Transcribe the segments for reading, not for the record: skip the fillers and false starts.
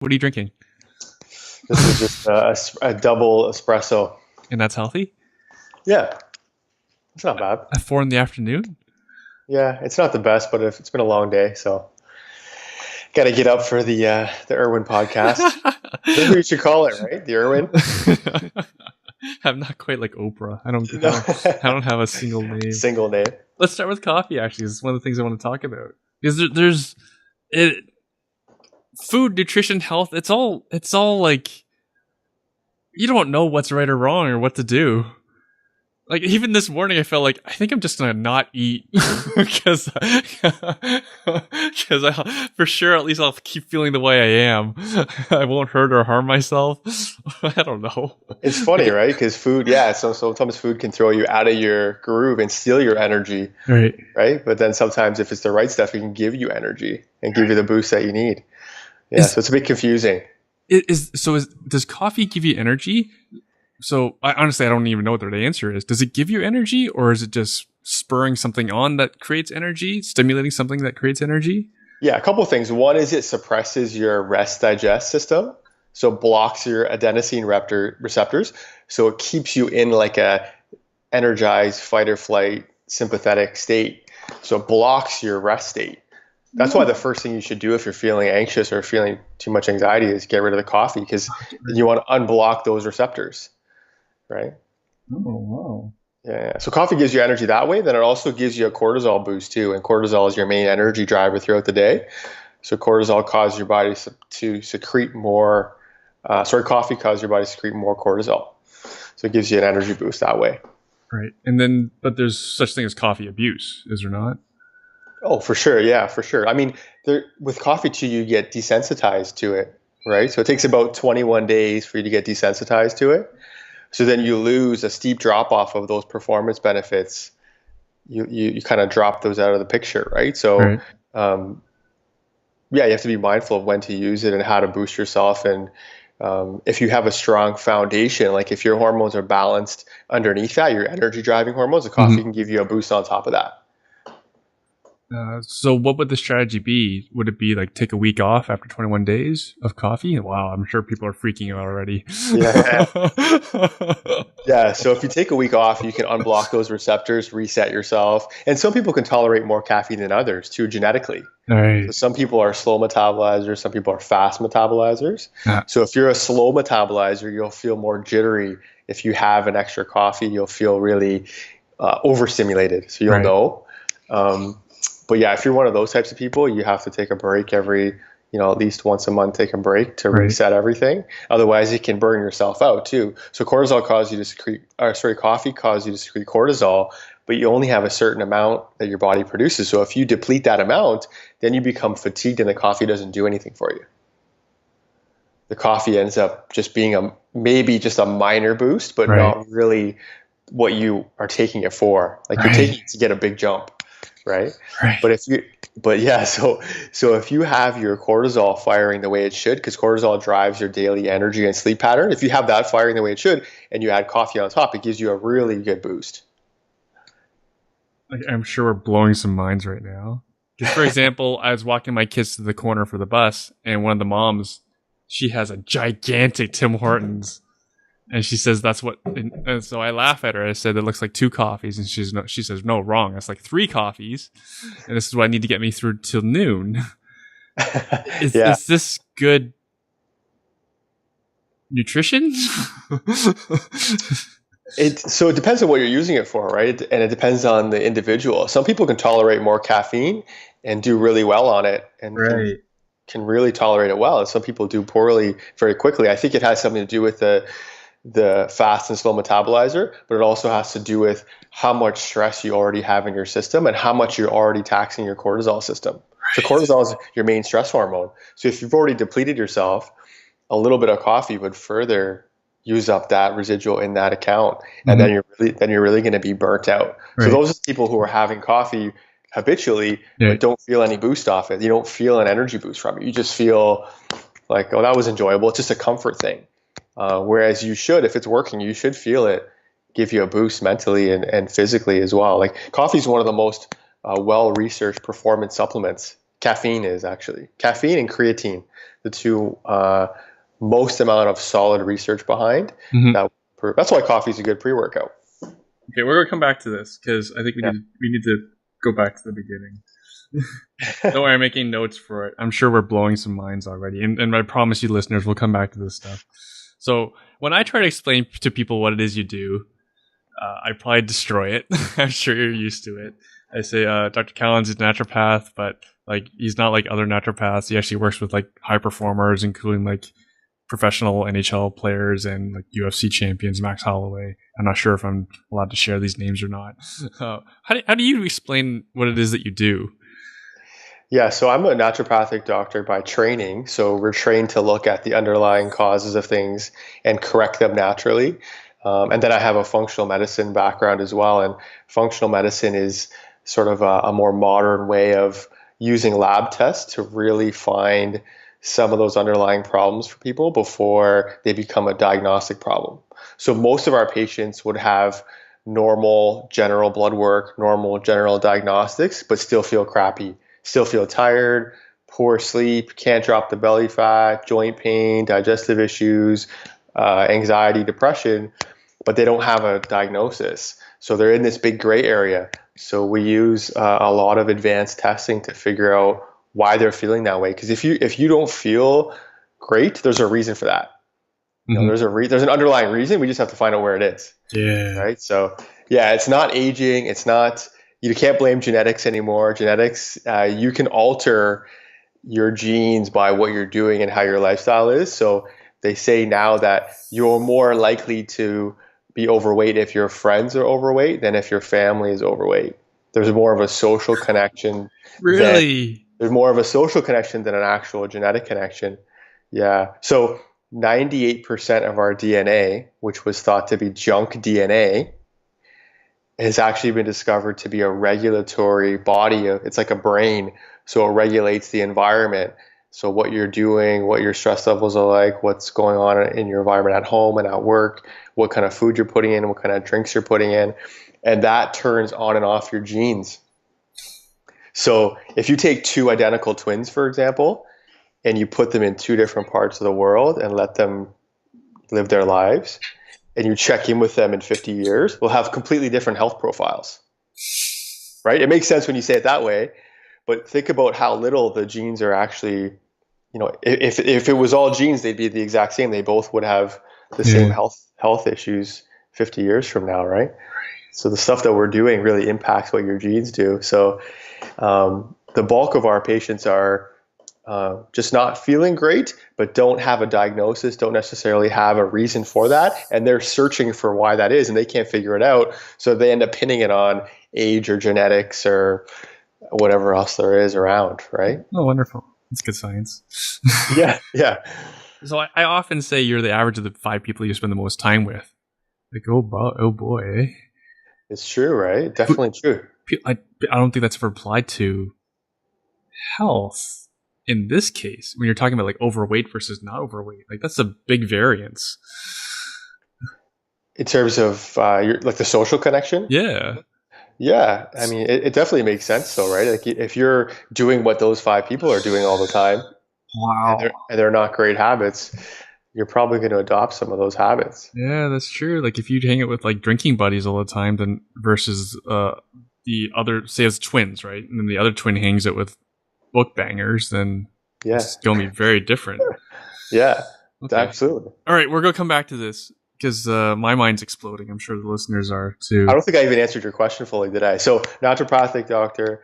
What are you drinking? This is just a double espresso. And that's healthy? Yeah, it's not bad. At 4 in the afternoon? Yeah, it's not the best, but if it's been a long day, so got to get up for the Irwin podcast. That's what you should call it, right? The Irwin. I'm not quite like Oprah. I don't. No. I don't have a single name. Single name. Let's start with coffee. Actually, this is one of the things I want to talk about. Is there's it, food, nutrition, health. It's all like you don't know what's right or wrong or what to do. Like even this morning, I felt like I think I'm just gonna not eat because for sure at least I'll keep feeling the way I am. I won't hurt or harm myself. I don't know. It's funny, right? Because food, yeah. So sometimes food can throw you out of your groove and steal your energy, Right. right? But then sometimes if it's the right stuff, it can give you energy and give you the boost that you need. Yeah, so it's a bit confusing. Does coffee give you energy? So honestly, I don't even know what the answer is. Does it give you energy, or is it just spurring something on that creates energy, stimulating something that creates energy? Yeah, a couple of things. One is it suppresses your rest digest system, so blocks your adenosine receptors, so it keeps you in like a energized fight or flight sympathetic state. So it blocks your rest state. That's why the first thing you should do if you're feeling anxious or feeling too much anxiety is get rid of the coffee, because you want to unblock those receptors. Right? Oh, wow. Yeah. So coffee gives you energy that way. Then it also gives you a cortisol boost too. And cortisol is your main energy driver throughout the day. So cortisol causes your body to secrete more, coffee causes your body to secrete more cortisol. So it gives you an energy boost that way. Right. And then, but there's such thing as coffee abuse, is there not? Oh, for sure. Yeah, for sure. I mean, with coffee too, you get desensitized to it, right? So it takes about 21 days for you to get desensitized to it. So then you lose a steep drop off of those performance benefits. You kind of drop those out of the picture, right? So, Right. You have to be mindful of when to use it and how to boost yourself. And if you have a strong foundation, like if your hormones are balanced underneath that, your energy driving hormones, the coffee can give you a boost on top of that. So what would the strategy be? Would it be like take a week off after 21 days of coffee? Wow, I'm sure people are freaking out already. Yeah. Yeah. So if you take a week off, you can unblock those receptors, reset yourself. And some people can tolerate more caffeine than others too, genetically. Right. So some people are slow metabolizers, some people are fast metabolizers. Yeah. So if you're a slow metabolizer, you'll feel more jittery. If you have an extra coffee, you'll feel really overstimulated. So you'll know. But yeah, if you're one of those types of people, you have to take a break every, at least once a month, take a break to reset everything. Otherwise, you can burn yourself out too. So cortisol causes you to secrete, coffee causes you to secrete cortisol, but you only have a certain amount that your body produces. So if you deplete that amount, then you become fatigued and the coffee doesn't do anything for you. The coffee ends up just being maybe just a minor boost, but not really what you are taking it for. Like you're taking it to get a big jump. Right. So if you have your cortisol firing the way it should, because cortisol drives your daily energy and sleep pattern, if you have that firing the way it should and you add coffee on top, it gives you a really good boost. I'm sure we're blowing some minds right now. Just for example, I was walking my kids to the corner for the bus, and one of the moms, she has a gigantic Tim Hortons. And she says that's what, and so I laugh at her. I said, it looks like 2 coffees. And she says, no, wrong. That's like 3 coffees. And this is what I need to get me through till noon. Is this good nutrition? So it depends on what you're using it for, right? And it depends on the individual. Some people can tolerate more caffeine and do really well on it and can really tolerate it well. And some people do poorly very quickly. I think it has something to do with the fast and slow metabolizer, but it also has to do with how much stress you already have in your system and how much you're already taxing your cortisol system. So cortisol is your main stress hormone. So if you've already depleted yourself, a little bit of coffee would further use up that residual in that account, and then you're really going to be burnt out. So those are the people who are having coffee habitually but don't feel any boost off it. You don't feel an energy boost from it. You just feel like, oh, that was enjoyable. It's just a comfort thing. Whereas you should, if it's working, you should feel it give you a boost mentally and physically as well. Like coffee is one of the most well-researched performance supplements Caffeine is actually. Caffeine and creatine, the two most amount of solid research behind. Mm-hmm. That's why coffee is a good pre-workout. Okay, we're gonna come back to this because I think we need to go back to the beginning. Don't worry, I'm making notes for it. I'm sure we're blowing some minds already, and I promise you, listeners, we'll come back to this stuff. So when I try to explain to people what it is you do, I probably destroy it. I'm sure you're used to it. I say, Dr. Cowan's is a naturopath, but like he's not like other naturopaths. He actually works with like high performers, including like professional NHL players and like UFC champions, Max Holloway. I'm not sure if I'm allowed to share these names or not. How do you explain what it is that you do? Yeah, so I'm a naturopathic doctor by training. So we're trained to look at the underlying causes of things and correct them naturally. And then I have a functional medicine background as well. And functional medicine is sort of a more modern way of using lab tests to really find some of those underlying problems for people before they become a diagnostic problem. So most of our patients would have normal general blood work, normal general diagnostics, but still feel crappy, still feel tired, poor sleep, can't drop the belly fat, joint pain, digestive issues, anxiety, depression, but they don't have a diagnosis. So they're in this big gray area. So we use a lot of advanced testing to figure out why they're feeling that way. Because if you don't feel great, there's a reason for that. You know, there's an underlying reason. We just have to find out where it is. Yeah. Right. So yeah, it's not aging. It's not. You can't blame genetics anymore. Genetics, you can alter your genes by what you're doing and how your lifestyle is. So they say now that you're more likely to be overweight if your friends are overweight than if your family is overweight. There's more of a social connection. Really? There's more of a social connection than an actual genetic connection. Yeah. So 98% of our DNA, which was thought to be junk DNA, has actually been discovered to be a regulatory body. It's like a brain. So it regulates the environment. So what you're doing, what your stress levels are like, what's going on in your environment at home and at work, what kind of food you're putting in, what kind of drinks you're putting in. And that turns on and off your genes. So if you take two identical twins, for example, and you put them in two different parts of the world and let them live their lives, and you check in with them in 50 years, we'll have completely different health profiles, right? It makes sense when you say it that way, but think about how little the genes are actually, you know, if it was all genes, they'd be the exact same. They both would have the same health issues 50 years from now, right? So the stuff that we're doing really impacts what your genes do. So the bulk of our patients are just not feeling great, but don't have a diagnosis, don't necessarily have a reason for that. And they're searching for why that is, and they can't figure it out. So they end up pinning it on age or genetics or whatever else there is around, right? Oh, wonderful. That's good science. Yeah. So I often say you're the average of the 5 people you spend the most time with. Like, oh boy. Eh? It's true, right? Definitely true. I don't think that's ever applied to health. In this case, when you're talking about like overweight versus not overweight, like that's a big variance. In terms of like the social connection? Yeah. Yeah. I mean, it definitely makes sense though, right? Like if you're doing what those 5 people are doing all the time, wow, and they're not great habits, you're probably going to adopt some of those habits. Yeah, that's true. Like if you hang it with like drinking buddies all the time, then versus the other, say it's twins, right? And then the other twin hangs it with book bangers, then it's going to be very different. Yeah, okay. Absolutely. All right, we're going to come back to this because my mind's exploding. I'm sure the listeners are too. I don't think I even answered your question fully, did I? So naturopathic doctor,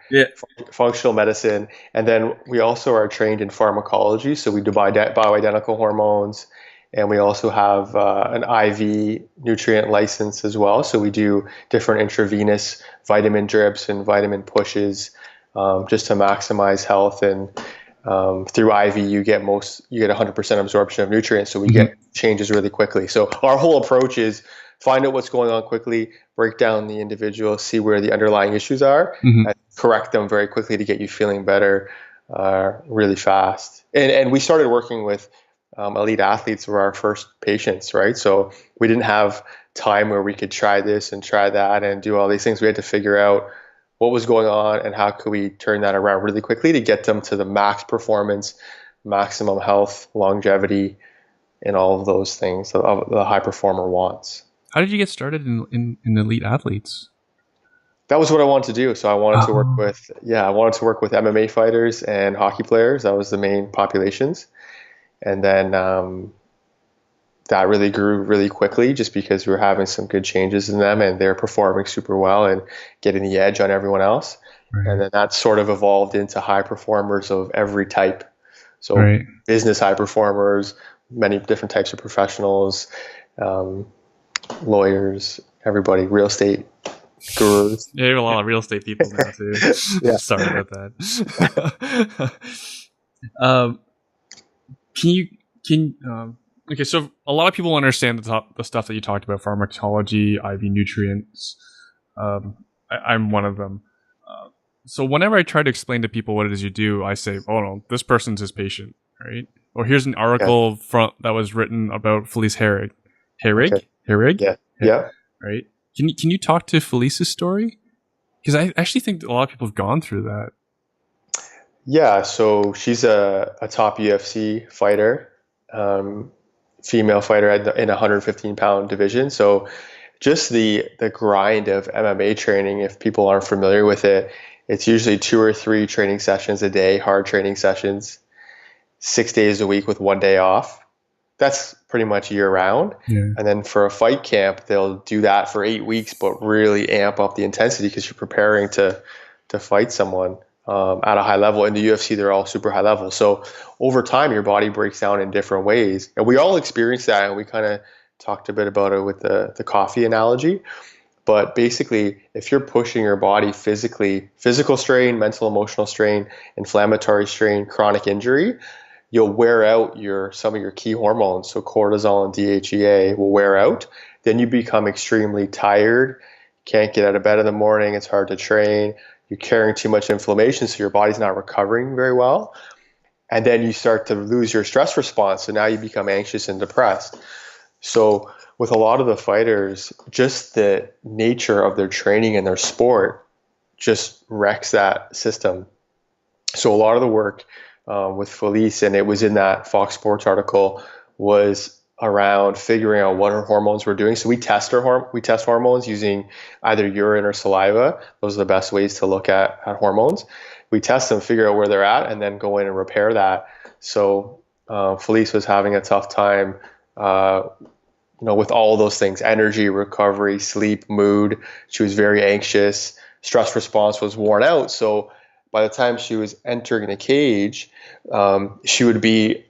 functional medicine, and then we also are trained in pharmacology. So we do bioidentical hormones, and we also have an IV nutrient license as well. So we do different intravenous vitamin drips and vitamin pushes just to maximize health. And through IV, you get 100% absorption of nutrients. So we get changes really quickly. So our whole approach is find out what's going on quickly, break down the individual, see where the underlying issues are, and correct them very quickly to get you feeling better really fast. And we started working with elite athletes were our first patients, right? So we didn't have time where we could try this and try that and do all these things. We had to figure out what was going on and how could we turn that around really quickly to get them to the max performance, maximum health, longevity, and all of those things that the high performer wants. How did you get started in elite athletes? That was what I wanted to do. So I wanted to work with, I wanted to work with MMA fighters and hockey players. That was the main populations. And then that really grew really quickly just because we were having some good changes in them and they're performing super well and getting the edge on everyone else. Right. And then that sort of evolved into high performers of every type. So business high performers, many different types of professionals, lawyers, everybody, real estate gurus. Yeah, you have a lot of real estate people now too. Yeah. Sorry about that. Okay, so a lot of people understand the stuff that you talked about, pharmacology, IV nutrients. I'm one of them. So whenever I try to explain to people what it is you do, I say, oh no, this person's his patient, right? Or here's an article that was written about Felice Herrig. Herrig? Yeah. Right? Can you talk to Felice's story? Because I actually think a lot of people have gone through that. Yeah, so she's a top UFC fighter, female fighter in a 115-pound division. So just the grind of MMA training, if people aren't familiar with it, it's usually 2 or 3 training sessions a day, hard training sessions, 6 days a week with 1 day off. That's pretty much year round. Yeah. And then for a fight camp, they'll do that for 8 weeks, but really amp up the intensity because you're preparing to fight someone at a high level. In the UFC, they're all super high level. So over time, your body breaks down in different ways. And we all experience that. And we kind of talked a bit about it with the coffee analogy. But basically, if you're pushing your body physically, physical strain, mental, emotional strain, inflammatory strain, chronic injury, you'll wear out some of your key hormones. So cortisol and DHEA will wear out. Then you become extremely tired, can't get out of bed in the morning. It's hard to train. You're carrying too much inflammation, so your body's not recovering very well. And then you start to lose your stress response. So now you become anxious and depressed. So with a lot of the fighters, just the nature of their training and their sport just wrecks that system. So a lot of the work with Felice, and it was in that Fox Sports article, was around figuring out what her hormones were doing. So we test hormones using either urine or saliva. Those are the best ways to look at hormones. We test them, figure out where they're at, and then go in and repair that. So Felice was having a tough time, with all those things: energy, recovery, sleep, mood. She was very anxious. Stress response was worn out. So by the time she was entering the cage, she would be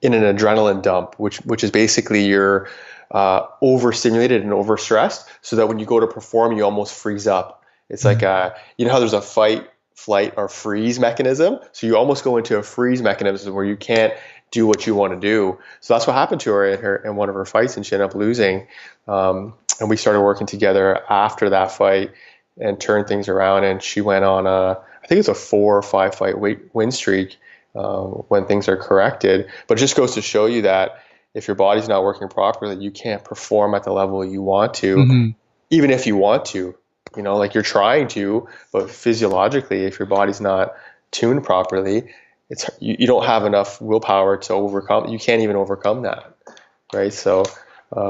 in an adrenaline dump, which is basically you're overstimulated and overstressed, so that when you go to perform, you almost freeze up. It's like how there's a fight, flight, or freeze mechanism. So you almost go into a freeze mechanism where you can't do what you want to do. So that's what happened to her in one of her fights, and she ended up losing. And we started working together after that fight and turned things around. And she went on I think it's a 4 or 5 fight win streak when things are corrected. But it just goes to show you that if your body's not working properly, you can't perform at the level you want to, even if you want to. Like you're trying to, but physiologically, if your body's not tuned properly, you don't have enough willpower to overcome. You can't even overcome that, right? So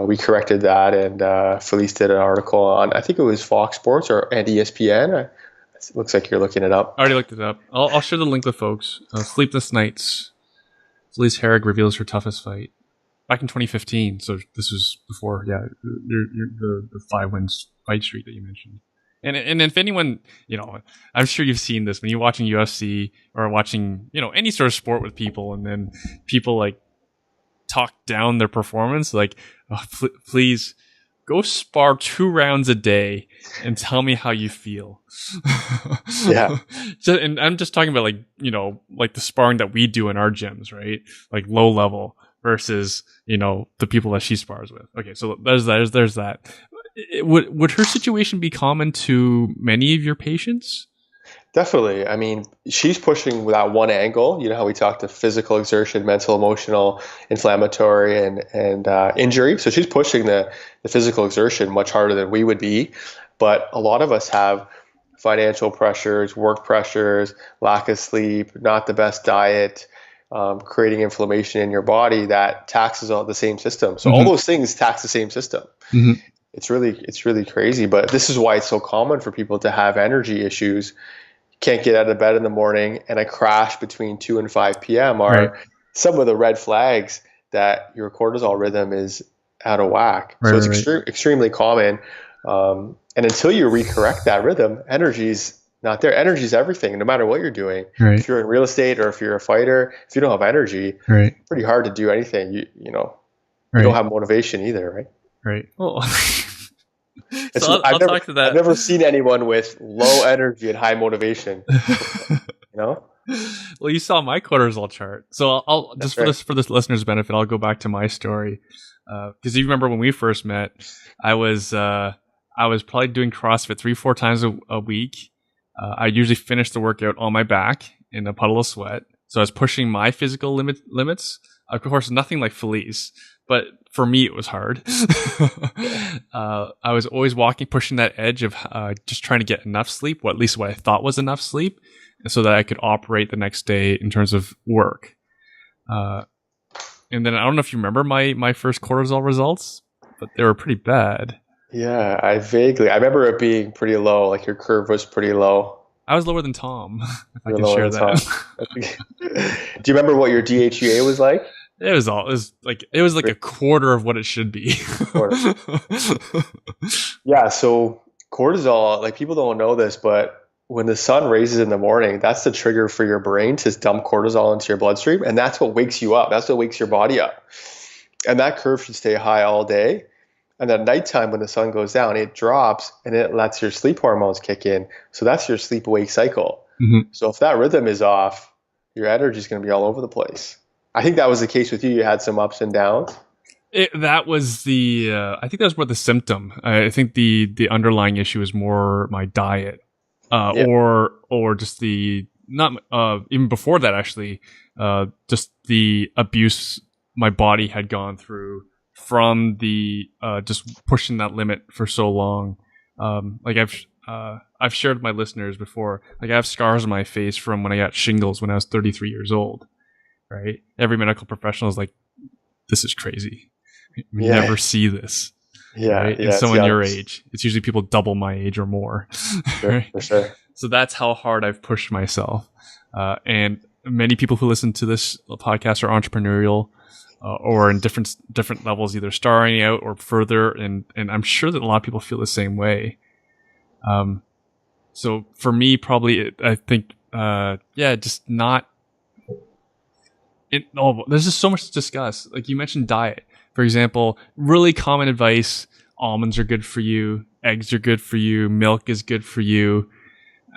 we corrected that, and Felice did an article on, I think it was Fox Sports and ESPN. It looks like you're looking it up. I already looked it up. I'll share the link with folks. Sleepless Nights. Felice Herrig reveals her toughest fight. Back in 2015, so this was before, the 5 wins fight streak that you mentioned. And if anyone, I'm sure you've seen this when you're watching UFC or watching, any sort of sport with people, and then people like talk down their performance, like, oh, please go spar 2 rounds a day and tell me how you feel. Yeah. And I'm just talking about like the sparring that we do in our gyms, right? Like low level versus, the people that she spars with. Okay. So there's that. Would her situation be common to many of your patients? Definitely. I mean, she's pushing that one angle. You know how we talked to physical exertion, mental, emotional, inflammatory, and injury. So she's pushing the physical exertion much harder than we would be. But a lot of us have financial pressures, work pressures, lack of sleep, not the best diet, creating inflammation in your body that taxes all the same system. So all those things tax the same system. It's really crazy, but this is why it's so common for people to have energy issues. Can't get out of bed in the morning, and a crash between 2 and 5 p.m. are some of the red flags that your cortisol rhythm is out of whack. So it's extremely common. And until you recorrect that rhythm, energy's not there. Energy is everything, no matter what you're doing. If you're in real estate or if you're a fighter, if you don't have energy, it's pretty hard to do anything. You don't have motivation either, right? Right. Well, I've talk to that. I've never seen anyone with low energy and high motivation. Well, you saw my cortisol chart, so I'll just for this listener's benefit, I'll go back to my story because you remember when we first met, I was probably doing CrossFit 3-4 times a week. I usually finished the workout on my back in a puddle of sweat, so I was pushing my physical limits. Of course, nothing like Felice, but for me, it was hard. I was always pushing that edge of just trying to get enough sleep, or at least what I thought was enough sleep, so that I could operate the next day in terms of work. And then I don't know if you remember my first cortisol results, but they were pretty bad. Yeah, I remember it being pretty low, like your curve was pretty low. I was lower than Tom, if I can share that. Do you remember what your DHEA was like? It was like a quarter of what it should be. Yeah, so cortisol, like people don't know this, but when the sun raises in the morning, that's the trigger for your brain to dump cortisol into your bloodstream, and that's what wakes you up. That's what wakes your body up. And that curve should stay high all day. And at nighttime, when the sun goes down, it drops and it lets your sleep hormones kick in. So that's your sleep-wake cycle. So if that rhythm is off, your energy is going to be all over the place. I think that was the case with you. You had some ups and downs. That was I think that was more the symptom. I think the underlying issue is more my diet, or just even before that actually, just the abuse my body had gone through from the just pushing that limit for so long. Like I've shared with my listeners before. Like I have scars on my face from when I got shingles when I was 33 years old. Right? Every medical professional is like, "This is crazy. We never see this." Right? And someone your age, it's usually people double my age or more. Right? For sure. So that's how hard I've pushed myself. And many people who listen to this podcast are entrepreneurial or in different levels, either starting out or further. And I'm sure that a lot of people feel the same way. So for me, probably, I think, just not. There's just so much to discuss. Like you mentioned diet, for example, really common advice: almonds are good for you, eggs are good for you, milk is good for you.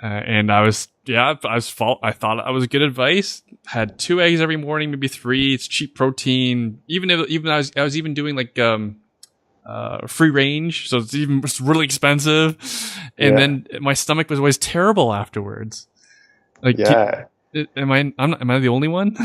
And I thought I was good advice. Had 2 eggs every morning, maybe 3. It's cheap protein. Even I was even doing like free range, so it's really expensive. And then my stomach was always terrible afterwards. Like am I the only one?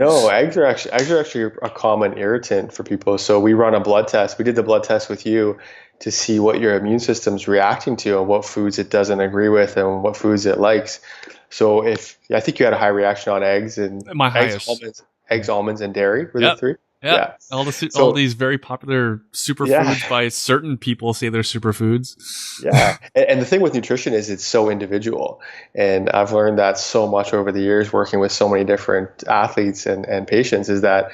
No, eggs are actually a common irritant for people. So we run a blood test. We did the blood test with you to see what your immune system's reacting to and what foods it doesn't agree with and what foods it likes. So I think you had a high reaction on eggs and eggs, almonds, and dairy were the 3. Yeah. All these very popular superfoods by certain people say they're superfoods. Yeah. And the thing with nutrition is it's so individual. And I've learned that so much over the years working with so many different athletes and patients is that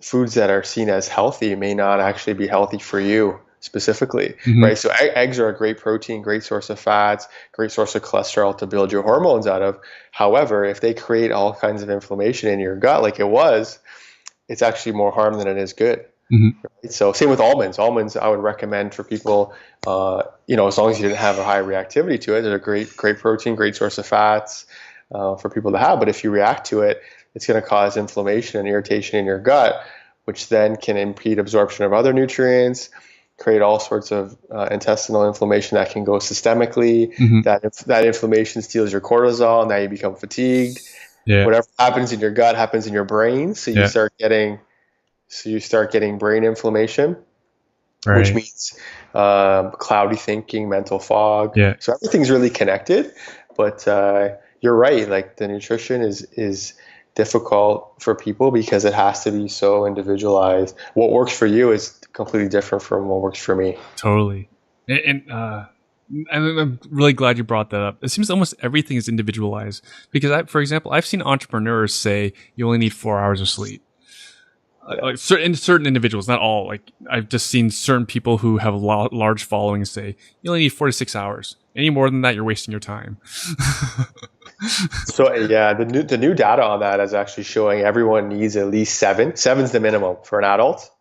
foods that are seen as healthy may not actually be healthy for you specifically, right? So eggs are a great protein, great source of fats, great source of cholesterol to build your hormones out of. However, if they create all kinds of inflammation in your gut like it was, it's actually more harm than it is good. Right? So same with almonds. Almonds I would recommend for people, as long as you didn't have a high reactivity to it. They're a great protein, great source of fats for people to have. But if you react to it, it's going to cause inflammation and irritation in your gut, which then can impede absorption of other nutrients, create all sorts of intestinal inflammation that can go systemically. That inflammation steals your cortisol, and now you become fatigued. Whatever happens in your gut happens in your brain, so you start getting brain inflammation. which means cloudy thinking, mental fog. Yeah. So everything's really connected. But you're right. Like the nutrition is difficult for people because it has to be so individualized. What works for you is completely different from what works for me. Totally. And I'm really glad you brought that up. It seems almost everything is individualized because, for example, I've seen entrepreneurs say you only need 4 hours of sleep. Like certain individuals, not all. Like I've just seen certain people who have large followings say you only need 4 to 6 hours. Any more than that, you're wasting your time. So yeah, the new data on that is actually showing everyone needs at least 7. 7's the minimum for an adult.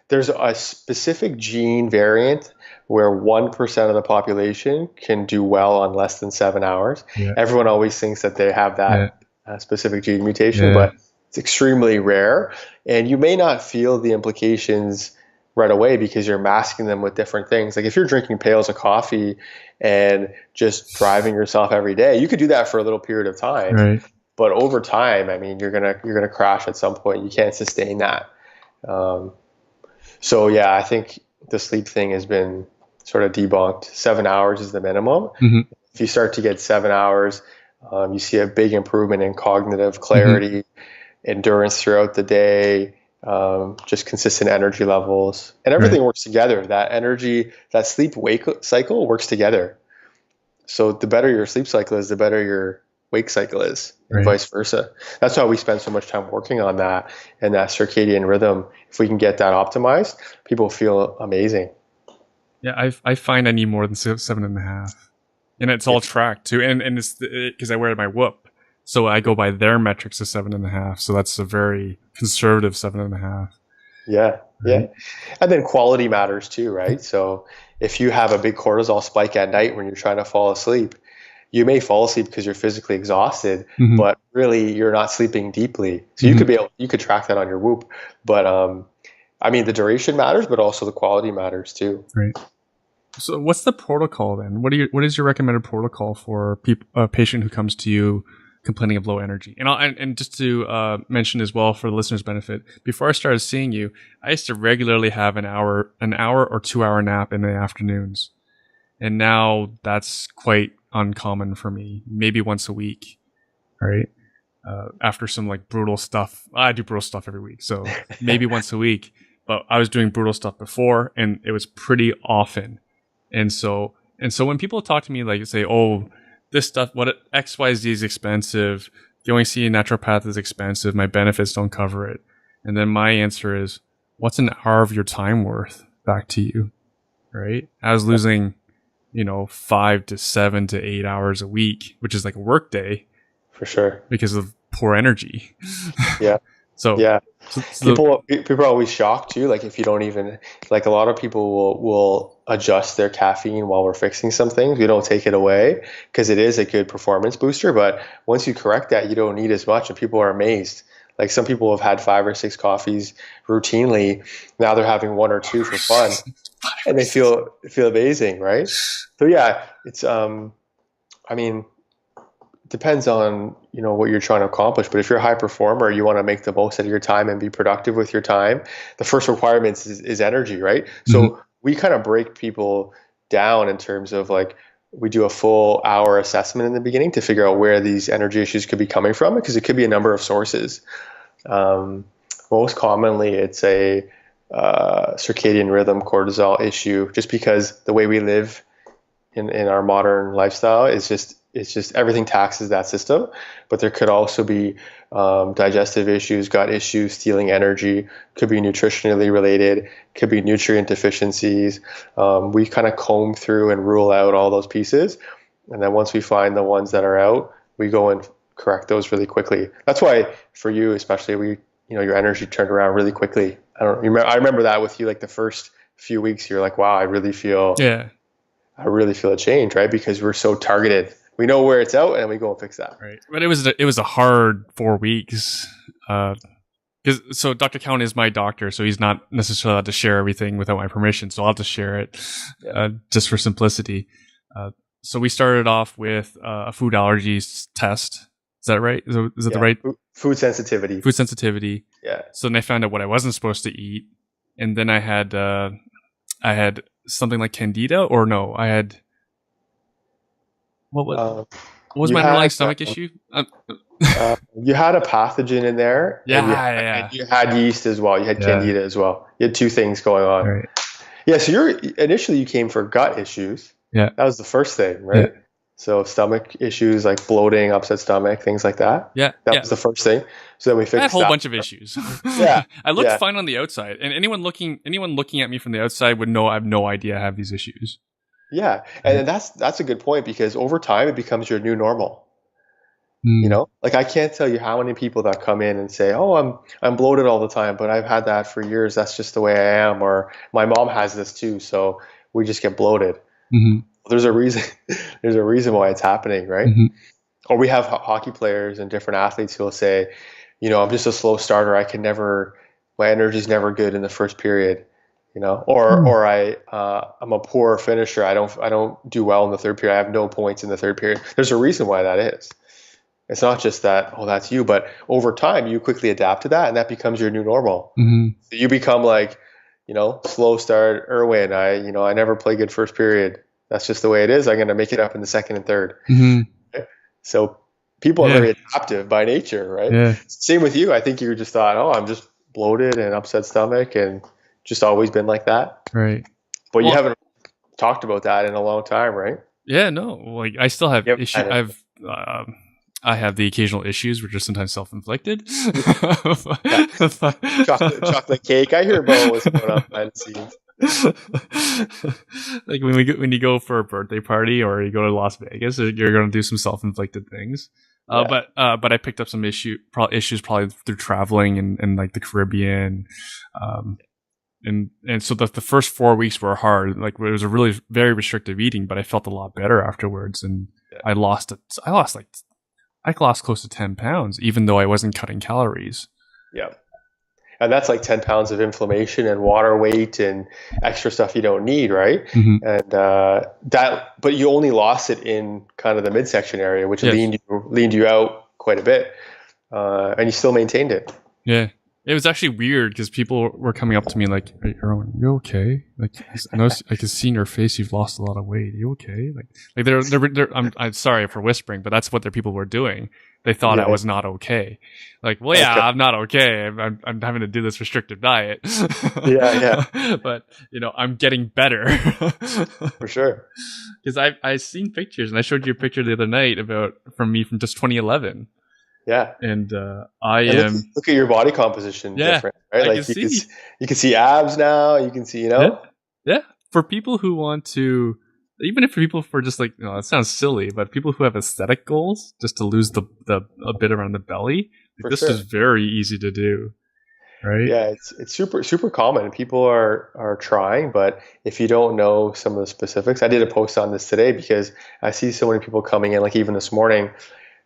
There's a specific gene variant where 1% of the population can do well on less than 7 hours. Yeah. Everyone always thinks that they have that specific gene mutation, but it's extremely rare. And you may not feel the implications right away because you're masking them with different things. Like if you're drinking pails of coffee and just driving yourself every day, you could do that for a little period of time. Right. But over time, I mean, you're gonna crash at some point. You can't sustain that. So yeah, I think the sleep thing has been sort of debunked. 7 hours is the minimum. Mm-hmm. If you start to get 7 hours, you see a big improvement in cognitive clarity, endurance throughout the day, just consistent energy levels, and everything works together. That energy, that sleep-wake cycle works together. So the better your sleep cycle is, the better your wake cycle is, and vice versa. That's why we spend so much time working on that and that circadian rhythm. If we can get that optimized, people feel amazing. Yeah, I find I need more than 7.5, and it's all tracked too. And it's because I wear my Whoop, so I go by their metrics of 7.5. So that's a very conservative 7.5. Yeah, yeah, and then quality matters too, right? So if you have a big cortisol spike at night when you're trying to fall asleep, you may fall asleep because you're physically exhausted, but really you're not sleeping deeply. So you could track that on your Whoop. But I mean, the duration matters, but also the quality matters too. Right. So what's the protocol then? What is your recommended protocol for a patient who comes to you complaining of low energy? And just to mention as well for the listeners' benefit, before I started seeing you, I used to regularly have an hour or 2 hour nap in the afternoons. And now that's quite uncommon for me, maybe once a week, right? After some like brutal stuff. I do brutal stuff every week, so maybe once a week, but I was doing brutal stuff before and it was pretty often. And so when people talk to me, like say, oh, this stuff, what XYZ is expensive, going to see a naturopath is expensive, my benefits don't cover it. And then my answer is, what's an hour of your time worth back to you, right? I was losing 5 to 7 to 8 hours a week, which is like a work day. For sure. Because of poor energy. Yeah. So yeah. People are always shocked too. Like if you don't even, like a lot of people will adjust their caffeine while we're fixing some things. We don't take it away because it is a good performance booster. But once you correct that, you don't need as much, and people are amazed. Like some people have had 5 or 6 coffees routinely. Now they're having 1 or 2 for fun, and they feel amazing, right? So yeah, it's I mean, it depends on what you're trying to accomplish. But if you're a high performer, you want to make the most out of your time and be productive with your time. The first requirement is energy, right? So we kind of break people down in terms of like, we do a full hour assessment in the beginning to figure out where these energy issues could be coming from, because it could be a number of sources. Most commonly, it's a circadian rhythm cortisol issue, just because the way we live in our modern lifestyle is just everything taxes that system. But there could also be digestive issues, gut issues, stealing energy, could be nutritionally related, could be nutrient deficiencies. We kind of comb through and rule out all those pieces. And then once we find the ones that are out, we go and correct those really quickly. That's why for you, especially, your energy turned around really quickly. I remember that with you, like the first few weeks, you're like, wow, I really feel a change, right? Because we're so targeted. We know where it's out, and we go and fix that. Right, but it was a hard 4 weeks. So Dr. Cowan is my doctor, so he's not necessarily allowed to share everything without my permission. So I'll have to share it, just for simplicity. So we started off with a food allergies test. Is that right? Is that the right? Food sensitivity. Food sensitivity. Yeah. So then I found out what I wasn't supposed to eat, and then I had I had something like candida, or no, I had what was my underlying stomach issue? You had a pathogen in there, and you had yeast as well. You had candida as well. You had two things going on. Right. Yeah, so initially you came for gut issues. Yeah. That was the first thing, right? Yeah. So stomach issues like bloating, upset stomach, things like that. Yeah. That was the first thing. So then we fixed that. I had a whole bunch of issues. Yeah. I looked fine on the outside, and anyone looking at me from the outside would know I have no idea I have these issues. Yeah. And that's a good point, because over time it becomes your new normal. You know, like I can't tell you how many people that come in and say, "Oh, I'm bloated all the time, but I've had that for years. That's just the way I am." Or my mom has this too, so we just get bloated. Mm-hmm. There's a reason. There's a reason why it's happening, right? Mm-hmm. Or we have hockey players and different athletes who will say, "You know, I'm just a slow starter. My energy's never good in the first period." You know, or I'm a poor finisher. I don't do well in the third period. I have no points in the third period. There's a reason why that is. It's not just that, that's you, but over time you quickly adapt to that, and that becomes your new normal. Mm-hmm. So you become like, slow start Irwin. I never play good first period. That's just the way it is. I'm going to make it up in the second and third. Mm-hmm. Okay? So people are very adaptive by nature, right? Yeah. Same with you. I think you just thought, I'm just bloated and upset stomach and just always been like that. Right. But you haven't talked about that in a long time, right? Yeah, no. Like I still have issues. I have the occasional issues, which are sometimes self-inflicted. chocolate cake. I hear about what's going on behind the scenes. Like when you go for a birthday party or you go to Las Vegas, you're going to do some self-inflicted things. But I picked up some issues probably through traveling and like the Caribbean. And so the first 4 weeks were hard. Like it was a really very restrictive eating, but I felt a lot better afterwards. And I lost close to 10 pounds, even though I wasn't cutting calories. Yeah. And that's like 10 pounds of inflammation and water weight and extra stuff you don't need, right? Mm-hmm. And but you only lost it in kind of the midsection area, which leaned you out quite a bit. And you still maintained it. Yeah. It was actually weird because people were coming up to me like, "Hey, Erwin, you okay? Like, I know I can see in your face you've lost a lot of weight. Are you okay?" Like they're I'm sorry for whispering, but that's what their people were doing. They thought I was not okay. Like, well, yeah, okay. I'm not okay. I'm having to do this restrictive diet. Yeah. But I'm getting better. For sure. Because I've seen pictures, and I showed you a picture the other night from just 2011. Yeah. And look at your body composition different, right? Like you can see abs now, you can see, Yeah. For people who want to, even if people for just like, it sounds silly, but people who have aesthetic goals, just to lose a bit around the belly, this is very easy to do. Right? Yeah, it's super, super common. People are trying, but if you don't know some of the specifics, I did a post on this today because I see so many people coming in, like even this morning,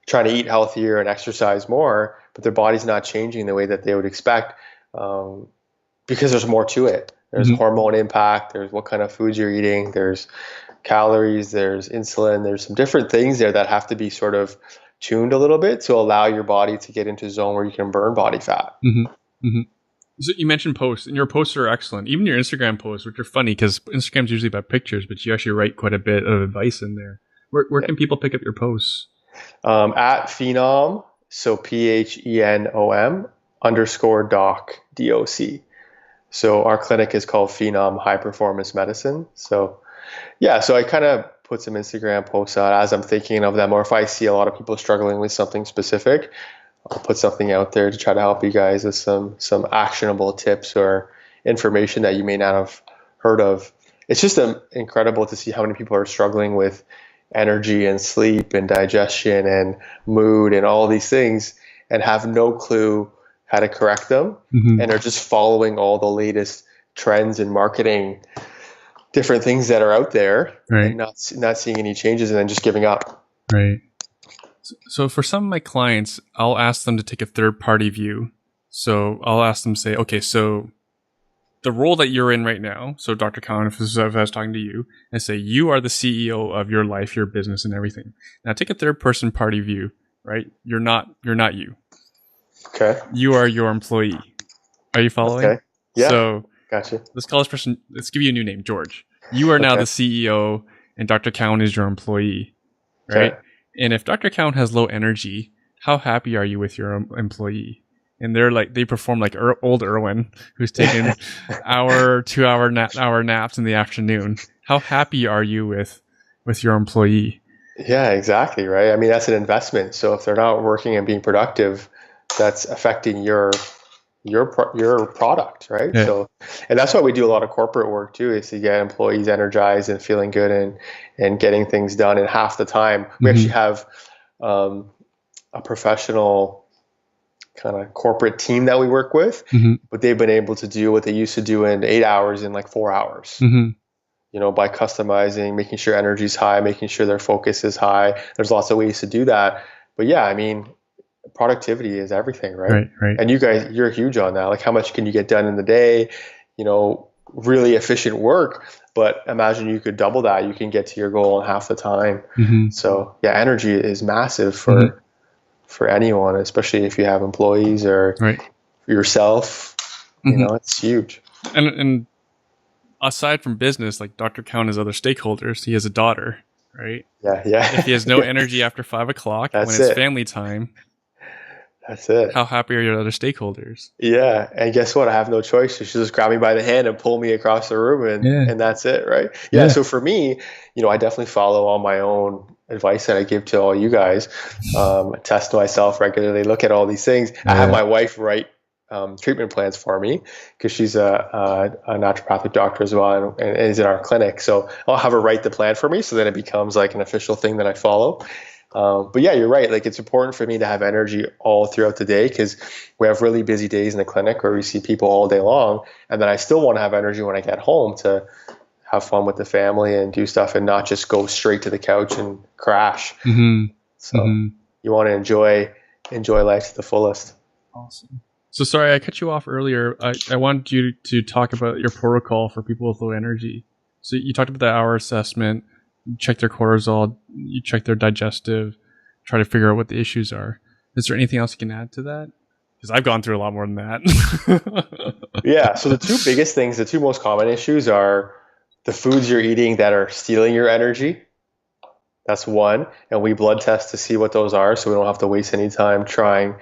trying to eat healthier and exercise more, but their body's not changing the way that they would expect, because there's more to it. There's hormone impact, there's what kind of foods you're eating, there's calories, there's insulin, there's some different things there that have to be sort of tuned a little bit to allow your body to get into a zone where you can burn body fat. Mm-hmm. Mm-hmm. So you mentioned posts, and your posts are excellent. Even your Instagram posts, which are funny because Instagram's usually about pictures, but you actually write quite a bit of advice in there. Where can people pick up your posts? At Phenom, so PHENOM _doc DOC. So our clinic is called Phenom High Performance Medicine. So I kind of put some Instagram posts out as I'm thinking of them, or if I see a lot of people struggling with something specific, I'll put something out there to try to help you guys with some actionable tips or information that you may not have heard of. It's just incredible to see how many people are struggling with energy and sleep and digestion and mood and all these things and have no clue how to correct them, and are just following all the latest trends in marketing, different things that are out there, right, and not seeing any changes and then just giving up. Right. So for some of my clients, I'll ask them to take a third-party view. So I'll ask them, say, okay, so the role that you're in right now, so Dr. Cowan, if I was talking to you, and say, you are the CEO of your life, your business, and everything. Now take a third-person party view, right? You're not you. Okay. You are your employee. Are you following? Okay. Yeah. So Gotcha. Let's call this person, let's give you a new name, George. You are now the CEO and Dr. Cowan is your employee, right? Okay. And if Dr. Cowan has low energy, how happy are you with your employee? And they perform like old Irwin, who's taking 2-hour naps in the afternoon. How happy are you with your employee? Yeah, exactly. Right. I mean, that's an investment. So if they're not working and being productive, that's affecting your product, right? Yeah. So, and that's why we do a lot of corporate work too, is to get employees energized and feeling good and getting things done in half the time. We actually have a professional kind of corporate team that we work with, but they've been able to do what they used to do in 8 hours in like 4 hours. By customizing, making sure energy's high, making sure their focus is high. There's lots of ways to do that. But yeah, I mean, productivity is everything, right? Right. And you guys, you're huge on that. Like, how much can you get done in the day? Really efficient work. But imagine you could double that. You can get to your goal in half the time. So yeah, energy is massive for anyone, especially if you have employees or yourself. It's huge. And aside from business, like Dr. Cowan has other stakeholders. He has a daughter, right? Yeah. If he has no energy after 5 o'clock, when it's family time, that's it. How happy are your other stakeholders? Yeah. And guess what? I have no choice. She'll just grab me by the hand and pull me across the room and that's it, right? Yeah. So for me, I definitely follow all my own advice that I give to all you guys. Test myself regularly, look at all these things. I have my wife write treatment plans for me because she's a naturopathic doctor as well and is in our clinic. So I'll have her write the plan for me so that it becomes like an official thing that I follow. But yeah, you're right. Like, it's important for me to have energy all throughout the day because we have really busy days in the clinic where we see people all day long. And then I still want to have energy when I get home to have fun with the family and do stuff and not just go straight to the couch and crash. So you want to enjoy life to the fullest. Awesome. So sorry, I cut you off earlier. I wanted you to talk about your protocol for people with low energy. So you talked about the hour assessment, you check their cortisol, you check their digestive, try to figure out what the issues are. Is there anything else you can add to that? Because I've gone through a lot more than that. Yeah. So the two most common issues are the foods you're eating that are stealing your energy. That's one. And we blood test to see what those are so we don't have to waste any time trying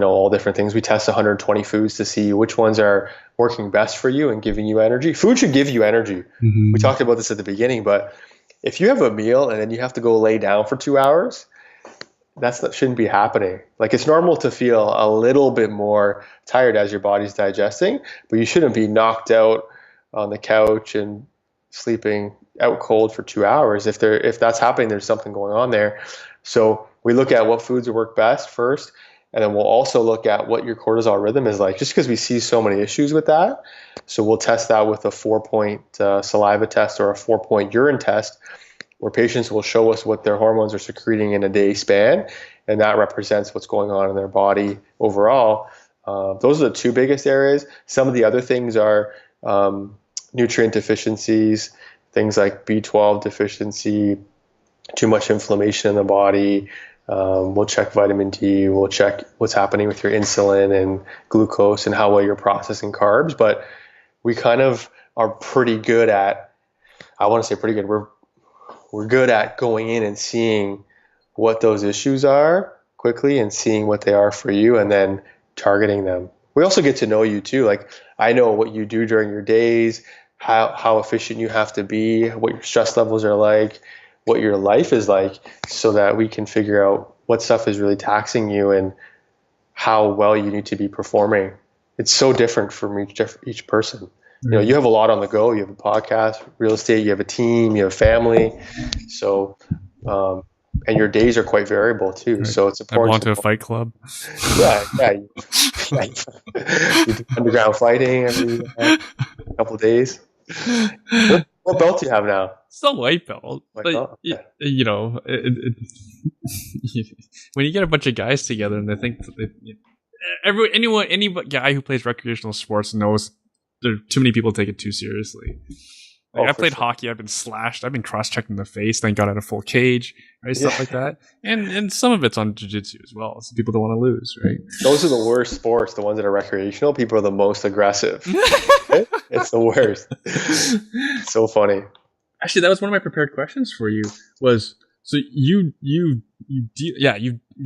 all different things. We test 120 foods to see which ones are working best for you and giving you energy. Food should give you energy. We talked about this at the beginning, but if you have a meal and then you have to go lay down for 2 hours, that shouldn't be happening. Like, it's normal to feel a little bit more tired as your body's digesting, but you shouldn't be knocked out on the couch and sleeping out cold for 2 hours. If that's happening, there's something going on there. So we look at what foods work best first. And then we'll also look at what your cortisol rhythm is like, just because we see so many issues with that. So we'll test that with a 4-point saliva test or a 4-point urine test, where patients will show us what their hormones are secreting in a day span. And that represents what's going on in their body overall. Those are the two biggest areas. Some of the other things are nutrient deficiencies, things like B12 deficiency, too much inflammation in the body. We'll check vitamin D. We'll check what's happening with your insulin and glucose and how well you're processing carbs. But we kind of are pretty good at, I want to say pretty good. We're good at going in and seeing what those issues are quickly and seeing what they are for you and then targeting them. We also get to know you too. Like, I know what you do during your days, how efficient you have to be, what your stress levels are like, what your life is like, so that we can figure out what stuff is really taxing you and how well you need to be performing. It's so different from each person. You have a lot on the go. You have a podcast, real estate, you have a team, you have family. So, and your days are quite variable too. Right. So it's important. I belong to a fight club. Yeah. You do underground fighting every couple of days. What belt do you have now? It's a white belt. Okay. When you get a bunch of guys together and they think any guy who plays recreational sports knows there are too many people take it too seriously. Like I played hockey, I've been slashed, I've been cross-checked in the face, then got out of full cage, right? Stuff like that. And some of it's on jiu-jitsu as well. So people don't want to lose, right? Those are the worst sports, the ones that are recreational. People are the most aggressive. It's the worst. So funny. Actually, that was one of my prepared questions for you. Was so you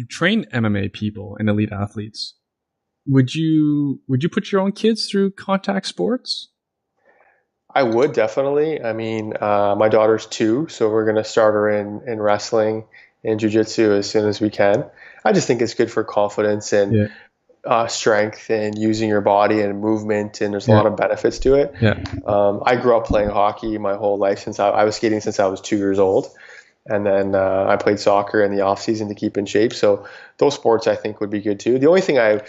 train MMA people and elite athletes. Would you put your own kids through contact sports? I would definitely. I mean, my daughter's 2, so we're going to start her in wrestling and jiu-jitsu as soon as we can. I just think it's good for confidence and strength and using your body and movement, and there's a lot of benefits to it. Yeah. I grew up playing hockey my whole life since I was skating since I was 2 years old. And then I played soccer in the off season to keep in shape. So those sports I think would be good too. The only thing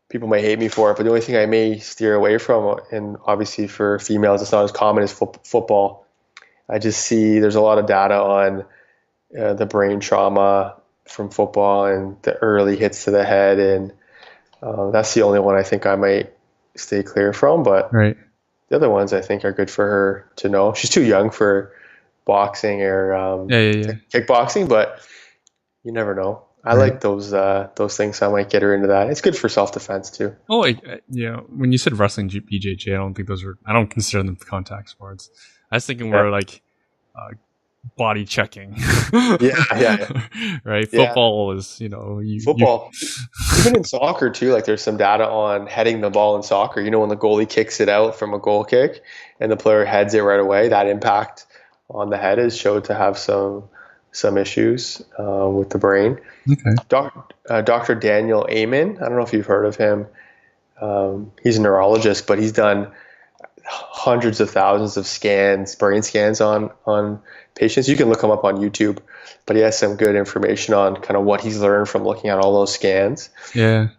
people may hate me for it, but the only thing I may steer away from, and obviously for females it's not as common as football. I just see there's a lot of data on the brain trauma from football and the early hits to the head, and that's the only one I think I might stay clear from. But the other ones I think are good for her to know. She's too young for boxing or kickboxing, but you never know. I like those things, so I might get her into that. It's good for self-defense too. Oh, when you said wrestling, BJJ, I don't consider them contact sports. I was thinking more like body checking. Right? Football is, football. Even in soccer too, like there's some data on heading the ball in soccer. When the goalie kicks it out from a goal kick and the player heads it right away, that impact on the head is showed to have some issues with the brain. Okay. Dr. Daniel Amen, I don't know if you've heard of him. He's a neurologist, but he's done hundreds of thousands of brain scans on patients. You can look him up on YouTube, but he has some good information on kind of what he's learned from looking at all those scans. Yeah.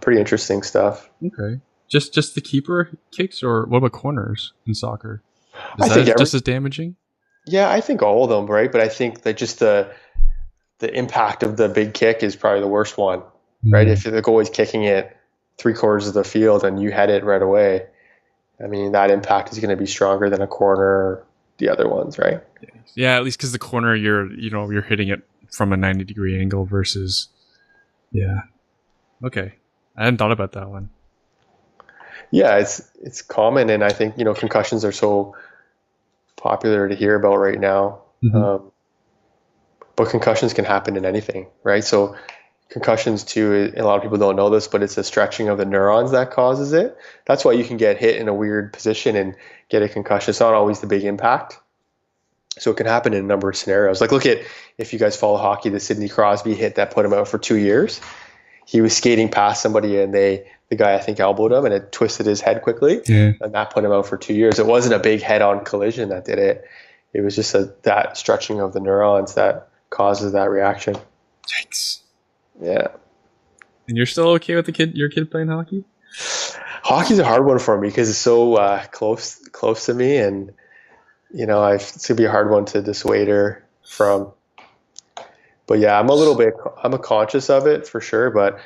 Pretty interesting stuff. Okay. Just the keeper kicks, or what about corners in soccer? Is that just as damaging? Yeah, I think all of them, right? But I think that just the impact of the big kick is probably the worst one, right? If the goalie's kicking it 3/4 of the field and you head it right away, I mean, that impact is going to be stronger than a corner or the other ones, right? Yeah, at least because the corner, you're hitting it from a 90-degree angle versus, Okay, I hadn't thought about that one. Yeah, it's common, and I think concussions are so popular to hear about right now. But concussions can happen in anything, right? So concussions too, a lot of people don't know this, but it's a stretching of the neurons that causes it. That's why you can get hit in a weird position and get a concussion. It's not always the big impact. So it can happen in a number of scenarios. Like look at, if you guys follow hockey, the Sidney Crosby hit that put him out for 2 years. He was skating past somebody and the guy I think elbowed him and it twisted his head quickly. And that put him out for 2 years. It wasn't a big head-on collision that did it. It was just that stretching of the neurons that causes that reaction. Yikes. Yeah. And you're still okay with your kid playing hockey? Hockey's a hard one for me because it's so close to me, and it's gonna be a hard one to dissuade her from. But yeah, I'm conscious of it for sure. But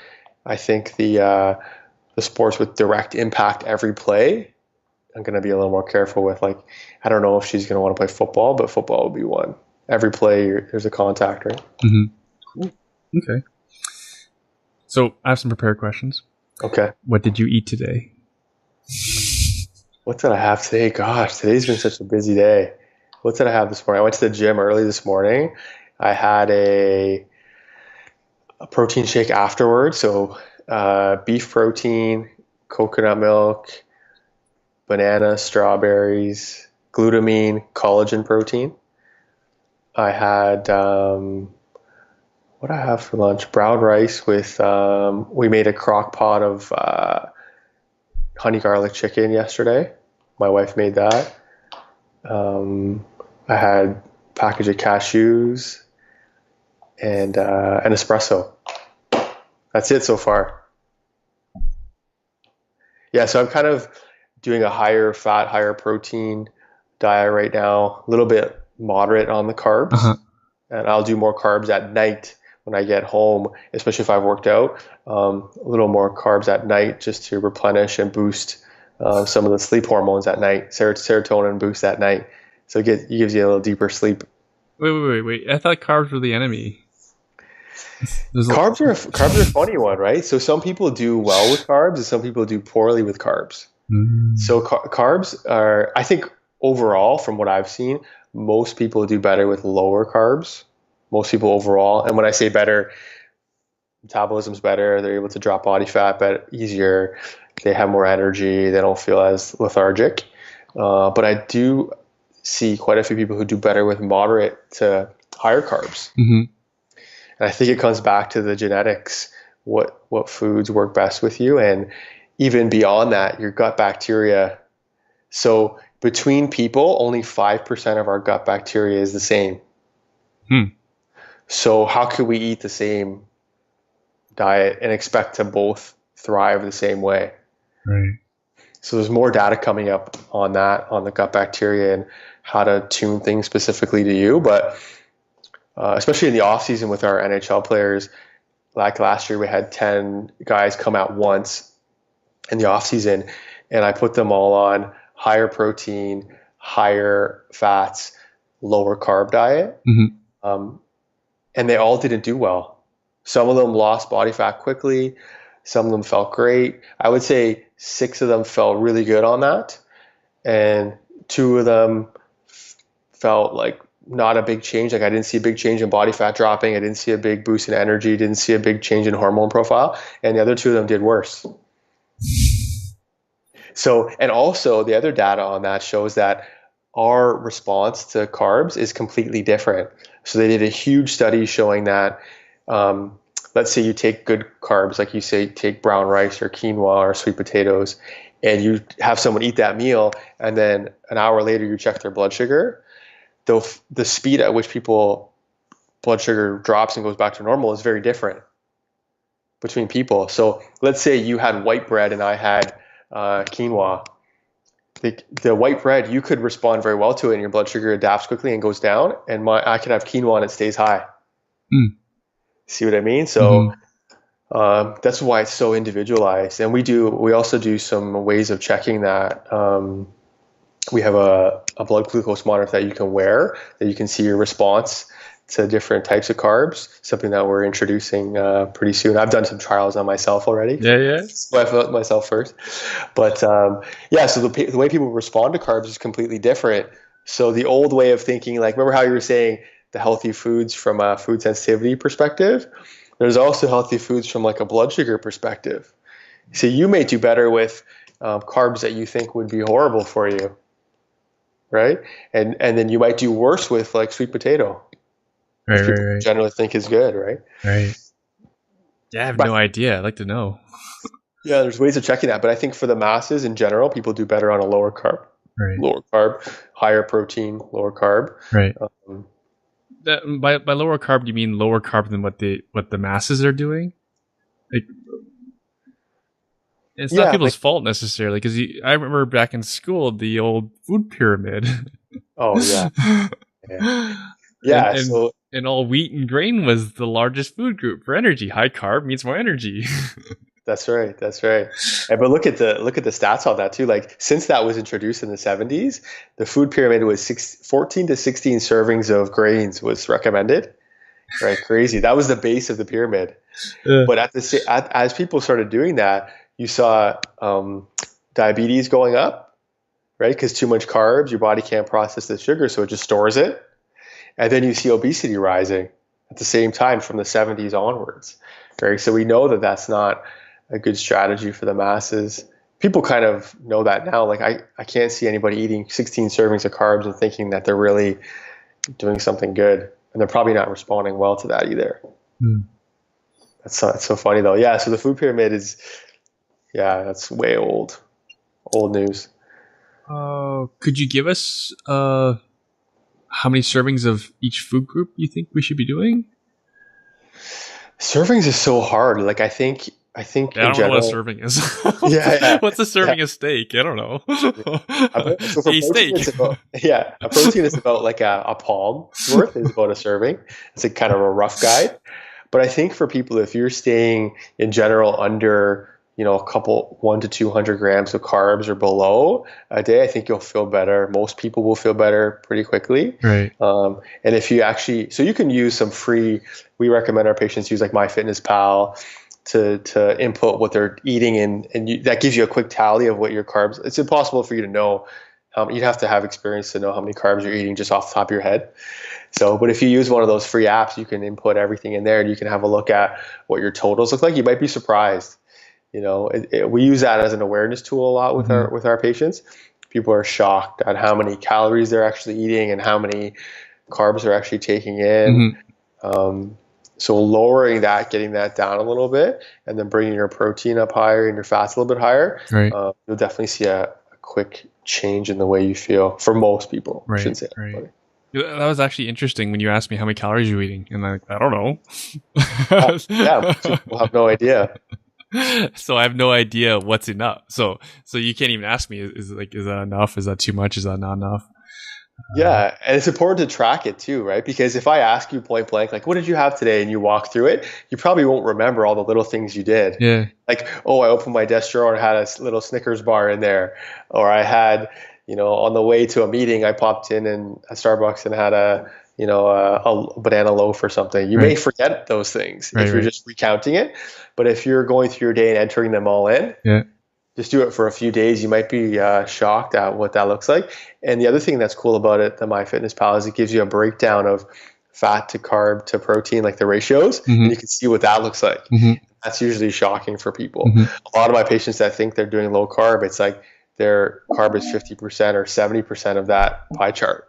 I think the sports with direct impact every play, I'm gonna be a little more careful with. Like, I don't know if she's gonna want to play football, but football would be one. Every play, there's a contact, right? Cool. Okay. So I have some prepared questions. Okay. What did you eat today? What did I have today? Gosh, today's been such a busy day. What did I have this morning? I went to the gym early this morning. I had a protein shake afterwards. So beef protein, coconut milk, banana, strawberries, glutamine, collagen protein. I had, what did I have for lunch? Brown rice with, we made a crock pot of honey garlic chicken yesterday. My wife made that. I had a package of cashews and an espresso. That's it so far. Yeah, so I'm kind of doing a higher fat, higher protein diet right now, a little bit moderate on the carbs, and I'll do more carbs at night when I get home, especially if I've worked out. A little more carbs at night just to replenish and boost some of the sleep hormones at night. Serotonin boosts at night, so it gives you a little deeper sleep. Wait! I thought carbs were the enemy. Carbs are a funny one, right? So some people do well with carbs, and some people do poorly with carbs. So carbs are, I think, overall, from what I've seen, most people do better with lower carbs. Most people overall, and when I say better, metabolism's better. They're able to drop body fat better, easier. They have more energy. They don't feel as lethargic. But I do see quite a few people who do better with moderate to higher carbs. Mm-hmm. And I think it comes back to the genetics, what foods work best with you. And even beyond that, your gut bacteria. So between people, only 5% of our gut bacteria is the same. So how could we eat the same diet and expect to both thrive the same way? Right. So there's more data coming up on that, on the gut bacteria and how to tune things specifically to you. But especially in the off season with our NHL players, like last year we had 10 guys come out once in the off season, and I put them all on higher protein, higher fats, lower carb diet. Mm-hmm. And they all didn't do well. Some of them lost body fat quickly. Some of them felt great. I would say 6 of them felt really good on that. And 2 of them felt like not a big change. Like I didn't see a big change in body fat dropping. I didn't see a big boost in energy. Didn't see a big change in hormone profile. And the other 2 of them did worse. So, and also the other data on that shows that our response to carbs is completely different. So they did a huge study showing that, let's say you take good carbs, like you say, take brown rice or quinoa or sweet potatoes, and you have someone eat that meal, and then an hour later you check their blood sugar, the speed at which people blood sugar drops and goes back to normal is very different between people. So let's say you had white bread and I had quinoa. The white bread, you could respond very well to it and your blood sugar adapts quickly and goes down, and I could have quinoa and it stays high. See what I mean? So that's why it's so individualized. And we also do some ways of checking that. We have a blood glucose monitor that you can wear, that you can see your response to different types of carbs, something that we're introducing pretty soon. I've done some trials on myself already. Yeah. So I felt myself first. But so the way people respond to carbs is completely different. So the old way of thinking, like, remember how you were saying the healthy foods from a food sensitivity perspective? There's also healthy foods from like a blood sugar perspective. So you may do better with carbs that you think would be horrible for you, right? And then you might do worse with like sweet potato. Right. Generally think is good, right? Right. Yeah, I have no idea. I'd like to know. Yeah, there's ways of checking that, but I think for the masses in general, people do better on a lower carb, higher protein, lower carb. Right. By lower carb, do you mean lower carb than what the masses are doing? Like, it's not people's fault necessarily, because I remember back in school the old food pyramid. Oh yeah. Yeah. And all wheat and grain was the largest food group for energy. High carb means more energy. That's right. But look at the stats on that too. Like since that was introduced in the 70s, the food pyramid was 14 to 16 servings of grains was recommended. Right, crazy. That was the base of the pyramid. But as people started doing that, you saw diabetes going up, right? Because too much carbs, your body can't process the sugar, so it just stores it. And then you see obesity rising at the same time from the 70s onwards, right? So we know that that's not a good strategy for the masses. People kind of know that now. Like I can't see anybody eating 16 servings of carbs and thinking that they're really doing something good. And they're probably not responding well to that either. That's so funny though. Yeah, so the food pyramid is, that's way old news. Could you give us how many servings of each food group you think we should be doing? Servings is so hard. Like I think I don't know what a serving is. What's a serving of steak? I don't know. So for steak. A protein is about like a palm worth is about a serving. It's like kind of a rough guide. But I think for people, if you're staying in general under a couple 1 to 200 grams of carbs or below a day, I think you'll feel better. Most people will feel better pretty quickly. Right. And if you actually, so you can use some free, we recommend our patients use like MyFitnessPal to input what they're eating, and that gives you a quick tally of what your carbs. It's impossible for you to know. You'd have to have experience to know how many carbs you're eating just off the top of your head. So, but if you use one of those free apps, you can input everything in there, and you can have a look at what your totals look like. You might be surprised. We use that as an awareness tool a lot with our patients. People are shocked at how many calories they're actually eating and how many carbs they're actually taking in. So lowering that, getting that down a little bit, and then bringing your protein up higher and your fats a little bit higher, right. You'll definitely see a quick change in the way you feel for most people. Right, I shouldn't say right. That was actually interesting when you asked me how many calories you're eating, and I don't know. Yeah, people have no idea. So I have no idea what's enough. So you can't even ask me, is that enough? Is that too much? Is that not enough? Yeah, and it's important to track it too, right? Because if I ask you point blank, like, what did you have today? And you walk through it, you probably won't remember all the little things you did. Yeah. Like, oh, I opened my desk drawer and had a little Snickers bar in there. Or I had, on the way to a meeting, I popped in a Starbucks and had a banana loaf or something. You may forget those things if you're just recounting it. But if you're going through your day and entering them all in, just do it for a few days. You might be shocked at what that looks like. And the other thing that's cool about it, the MyFitnessPal, is it gives you a breakdown of fat to carb to protein, like the ratios, and you can see what that looks like. That's usually shocking for people. A lot of my patients that think they're doing low carb, it's like their carb is 50% or 70% of that pie chart.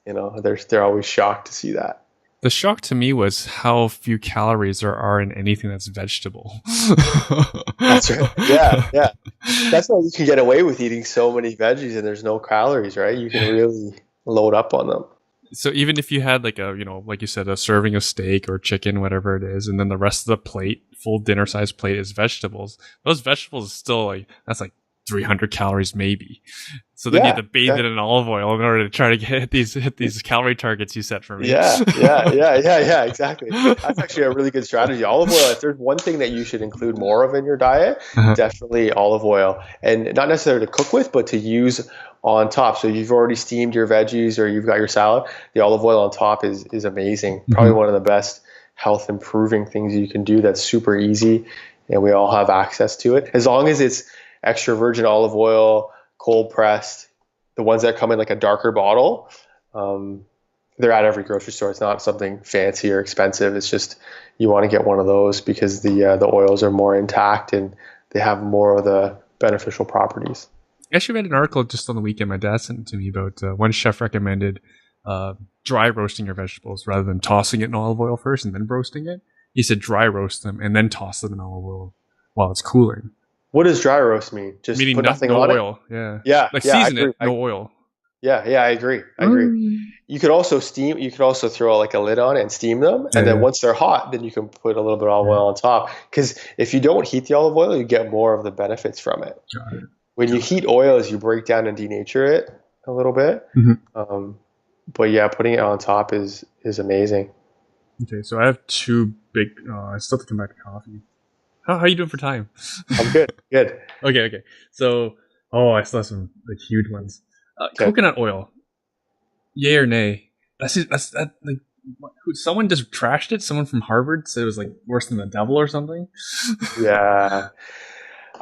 They're always shocked to see that. The shock to me was how few calories there are in anything that's vegetable. That's right. Yeah. That's why you can get away with eating so many veggies and there's no calories, right? You can really load up on them. So even if you had like like you said, a serving of steak or chicken, whatever it is, and then the rest of the plate, full dinner size plate, is vegetables, those vegetables is still that's 300 calories maybe. So then you have to bathe it in olive oil in order to try to hit these calorie targets you set for me. Yeah, exactly. That's actually a really good strategy. Olive oil, if there's one thing that you should include more of in your diet, definitely olive oil. And not necessarily to cook with, but to use on top. So you've already steamed your veggies or you've got your salad, the olive oil on top is amazing. Probably one of the best health improving things you can do that's super easy, and we all have access to it. As long as it's extra virgin olive oil, cold pressed, the ones that come in like a darker bottle, they're at every grocery store. It's not something fancy or expensive. It's just you want to get one of those because the oils are more intact and they have more of the beneficial properties. I actually read an article just on the weekend. My dad sent it to me about one chef recommended dry roasting your vegetables rather than tossing it in olive oil first and then roasting it. He said dry roast them and then toss them in olive oil while it's cooling. What does dry roast mean? Just meaning put nothing no on oil. it? Yeah. Season it, no oil. Yeah, I agree. You could also steam. You could also throw like a lid on it and steam them, and then once they're hot, then you can put a little bit of olive oil on top. Because if you don't heat the olive oil, you get more of the benefits from it. Got it. When you heat oils, you break down and denature it a little bit. But yeah, putting it on top is amazing. Okay, so I have two big. I still have to come back to coffee. How are you doing for time? I'm good. Okay. So, I still have some huge ones. Coconut oil, yay or nay? Someone just trashed it. Someone from Harvard said it was worse than the devil or something. Yeah,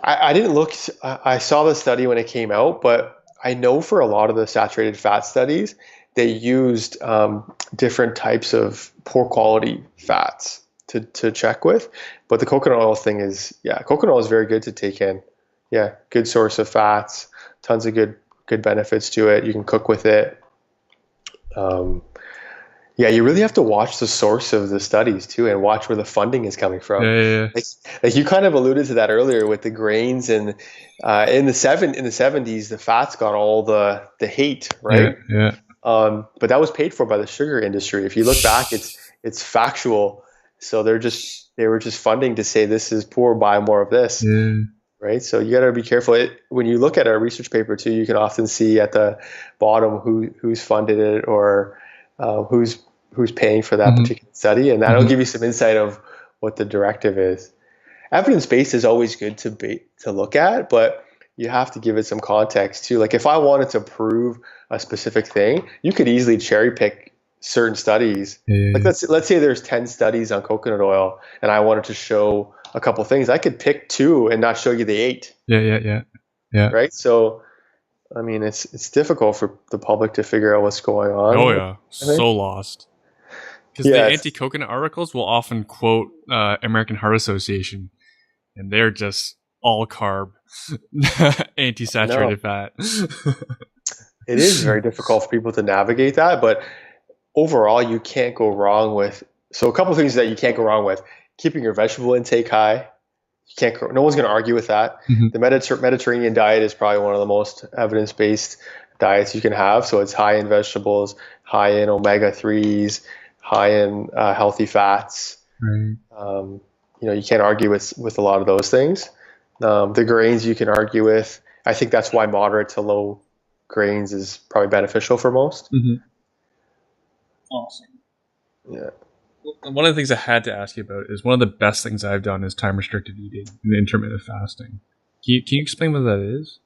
I didn't look. I saw the study when it came out, but I know for a lot of the saturated fat studies, they used different types of poor quality fats to check with. But the coconut oil thing is, coconut oil is very good to take in. Yeah, good source of fats, tons of good benefits to it. You can cook with it. You really have to watch the source of the studies too, and watch where the funding is coming from. Yeah. Like you kind of alluded to that earlier with the grains, and in the 70s, the fats got all the hate, right? Yeah. But that was paid for by the sugar industry. If you look back, it's factual. So they were just funding to say this is poor, buy more of this. Yeah. Right. So you got to be careful. When you look at a research paper too, you can often see at the bottom who's funded it or who's paying for that particular study, and that'll give you some insight of what the directive is. evidence-based is always good to look at, but you have to give it some context too. Like if I wanted to prove a specific thing, you could easily cherry pick certain studies. Like let's say there's 10 studies on coconut oil and I wanted to show a couple things. I could pick 2 and not show you the 8. Yeah. Right? So I mean, it's difficult for the public to figure out what's going on. Oh yeah, so lost. Because the anti-coconut articles will often quote American Heart Association, and they're just all carb, anti-saturated fat. It is very difficult for people to navigate that, but overall, you can't go wrong with. So a couple of things that you can't go wrong with: keeping your vegetable intake high. You can't. No one's going to argue with that. Mm-hmm. The Mediterranean diet is probably one of the most evidence-based diets you can have. So it's high in vegetables, high in omega-3s, high in healthy fats. Right. You can't argue with a lot of those things. The grains you can argue with. I think that's why moderate to low grains is probably beneficial for most. Mm-hmm. Awesome. Yeah. One of the things I had to ask you about is one of the best things I've done is time restricted eating and intermittent fasting. Can you explain what that is?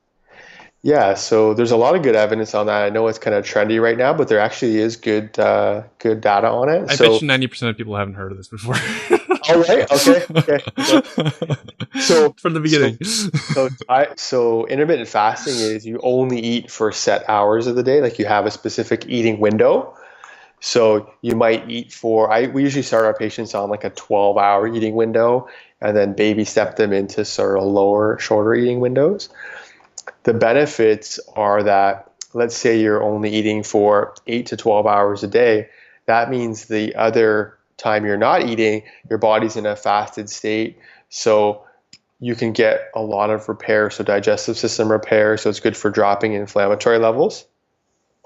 Yeah, so there's a lot of good evidence on that. I know it's kind of trendy right now, but there actually is good data on it. I bet you 90% of people haven't heard of this before. All right. Okay. So from the beginning. So intermittent fasting is you only eat for set hours of the day. Like you have a specific eating window. So you might eat we usually start our patients on like a 12-hour eating window and then baby step them into sort of shorter eating windows. The benefits are that, let's say you're only eating for 8 to 12 hours a day. That means the other time you're not eating, your body's in a fasted state. So you can get a lot of repair, so digestive system repair. So it's good for dropping inflammatory levels.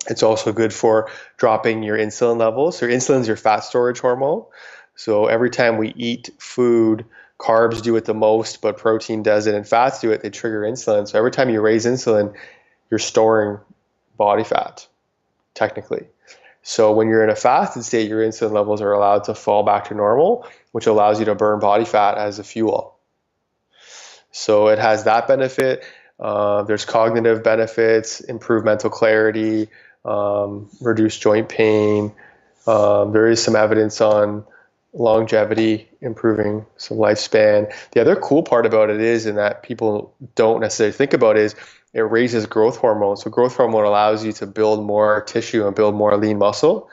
It's also good for dropping your insulin levels. So insulin is your fat storage hormone. So every time we eat food, carbs do it the most, but protein does it and fats do it. They trigger insulin. So every time you raise insulin, you're storing body fat, technically. So when you're in a fasted state, your insulin levels are allowed to fall back to normal, which allows you to burn body fat as a fuel. So it has that benefit. There's cognitive benefits, improved mental clarity, reduced joint pain. There is some evidence on longevity, improving some lifespan. The other cool part about it is, and that people don't necessarily think about, is it raises growth hormone. So growth hormone allows you to build more tissue and build more lean muscle.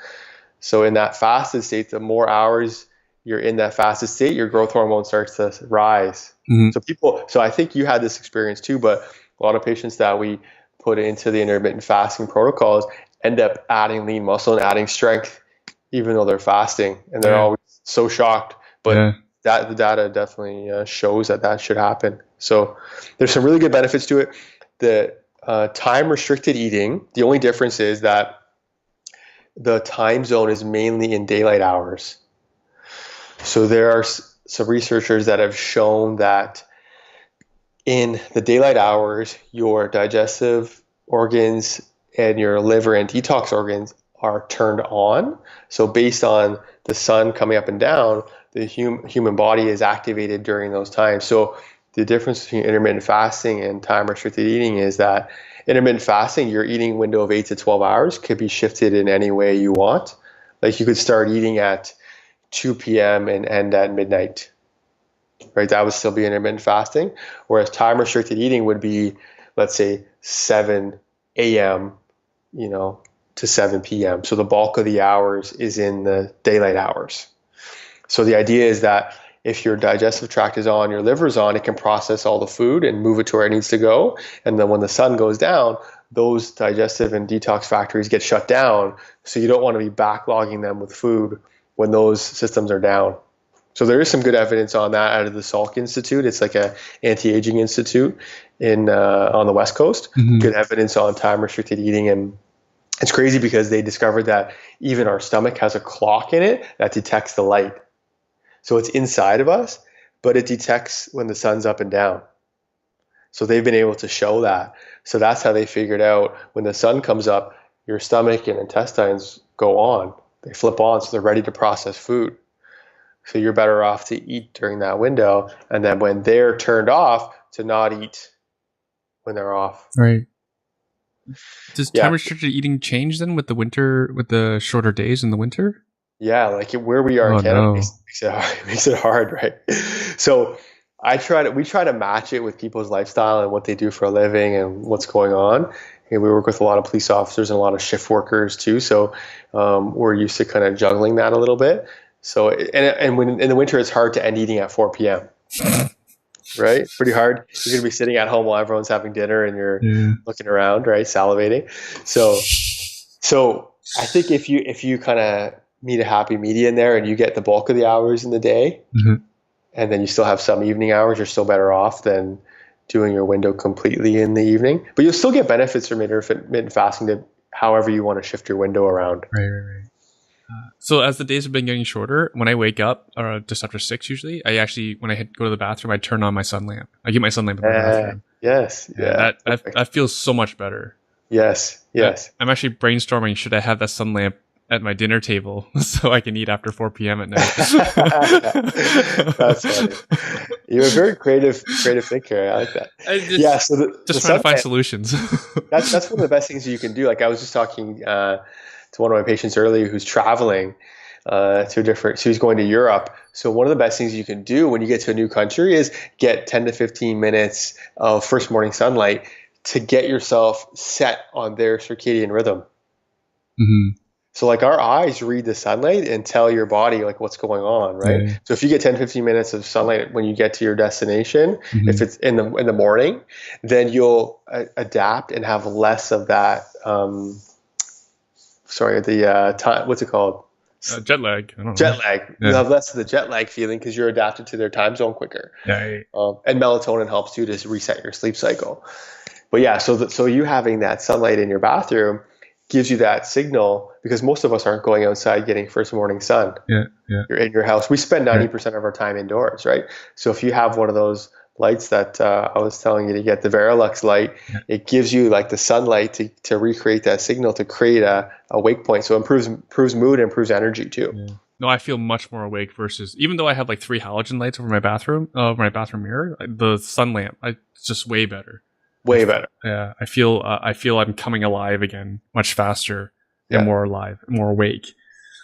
So in that fasted state, the more hours you're in that fasted state, your growth hormone starts to rise. Mm-hmm. So I think you had this experience too, but a lot of patients that we put into the intermittent fasting protocols end up adding lean muscle and adding strength, even though they're fasting, and they're always so shocked. But the data definitely shows that should happen. So there's some really good benefits to it. The time restricted eating, the only difference is that the time zone is mainly in daylight hours. So there are some researchers that have shown that in the daylight hours, your digestive organs and your liver and detox organs are turned on. So based on the sun coming up and down, the human body is activated during those times. So the difference between intermittent fasting and time restricted eating is that intermittent fasting, your eating window of 8 to 12 hours could be shifted in any way you want. Like you could start eating at 2 p.m. and end at midnight, right? That would still be intermittent fasting. Whereas time restricted eating would be, let's say, 7 a.m., to 7 p.m. So the bulk of the hours is in the daylight hours. So the idea is that if your digestive tract is on, your liver is on, it can process all the food and move it to where it needs to go. And then when the sun goes down, those digestive and detox factories get shut down. So you don't want to be backlogging them with food when those systems are down. So there is some good evidence on that out of the Salk Institute. It's like a anti-aging institute on the West Coast. Mm-hmm. Good evidence on time restricted eating. And it's crazy because they discovered that even our stomach has a clock in it that detects the light. So it's inside of us, but it detects when the sun's up and down. So they've been able to show that. So that's how they figured out when the sun comes up, your stomach and intestines go on. They flip on, so they're ready to process food. So you're better off to eat during that window, and then when they're turned off, to not eat when they're off. Right. Does time restricted eating change then with the shorter days in the winter? Yeah, like where we are in Canada makes it hard, right? So we try to match it with people's lifestyle and what they do for a living and what's going on. And we work with a lot of police officers and a lot of shift workers too. So we're used to kind of juggling that a little bit. So and when in the winter, it's hard to end eating at 4 p.m. Right? Pretty hard. You're going to be sitting at home while everyone's having dinner and you're looking around, right? Salivating. So I think if you kind of meet a happy median there and you get the bulk of the hours in the day, and then you still have some evening hours, you're still better off than doing your window completely in the evening. But you'll still get benefits from intermittent fasting to however you want to shift your window around. Right. So as the days have been getting shorter, when I wake up, or just after 6 usually, I actually, when I go to the bathroom, I turn on my sun lamp. I get my sun lamp in the bathroom. Yes. Yeah. That feels so much better. Yes. I'm actually brainstorming, should I have that sun lamp at my dinner table so I can eat after 4 p.m. at night? That's funny. You're a very creative thinker. I like that. Just trying to find solutions. That's one of the best things you can do. Like I was just talking to one of my patients earlier who's traveling so he's going to Europe. So one of the best things you can do when you get to a new country is get 10 to 15 minutes of first morning sunlight to get yourself set on their circadian rhythm. So like our eyes read the sunlight and tell your body like what's going on, right? So if you get 10, 15 minutes of sunlight when you get to your destination, if it's in the morning, then you'll adapt and have less of that time, what's it called? Jet lag. I don't know. Jet lag. You have less of the jet lag feeling because you're adapted to their time zone quicker. And melatonin helps too to reset your sleep cycle. But yeah, so you having that sunlight in your bathroom gives you that signal, because most of us aren't going outside getting first morning sun. You're in your house. We spend 90% of our time indoors, right? So if you have one of those lights that I was telling you to get, the Verilux light, it gives you like the sunlight to recreate that signal to create a wake point. So it improves mood and improves energy too. No, I feel much more awake versus, even though I have like 3 halogen lights over my bathroom mirror, the sun lamp, it's just way better. Way better. Yeah, I feel I'm coming alive again, much faster and more alive, more awake.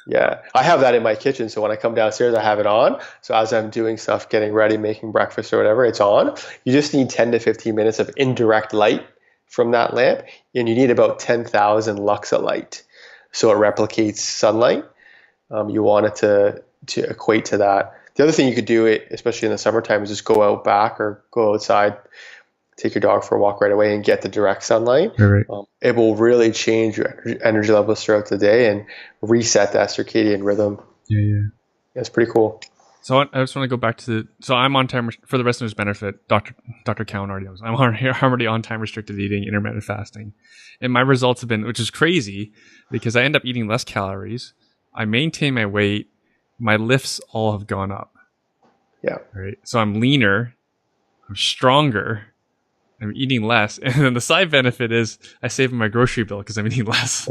Yeah, I have that in my kitchen. So when I come downstairs, I have it on. So as I'm doing stuff, getting ready, making breakfast or whatever, it's on. You just need 10 to 15 minutes of indirect light from that lamp, and you need about 10,000 lux of light. So it replicates sunlight. You want it to equate to that. The other thing you could do, especially in the summertime, is just go out back or go outside, take your dog for a walk right away and get the direct sunlight. It will really change your energy levels throughout the day and reset that circadian rhythm. It's pretty cool. So I just want to go back to I'm on time for the listeners' benefit. Dr. Cowan already knows. I'm already on time restricted eating, intermittent fasting, and my results have been, which is crazy, because I end up eating less calories. I maintain my weight. My lifts all have gone up. Right. So I'm leaner. I'm stronger. I'm eating less, and then the side benefit is I save my grocery bill because I'm eating less.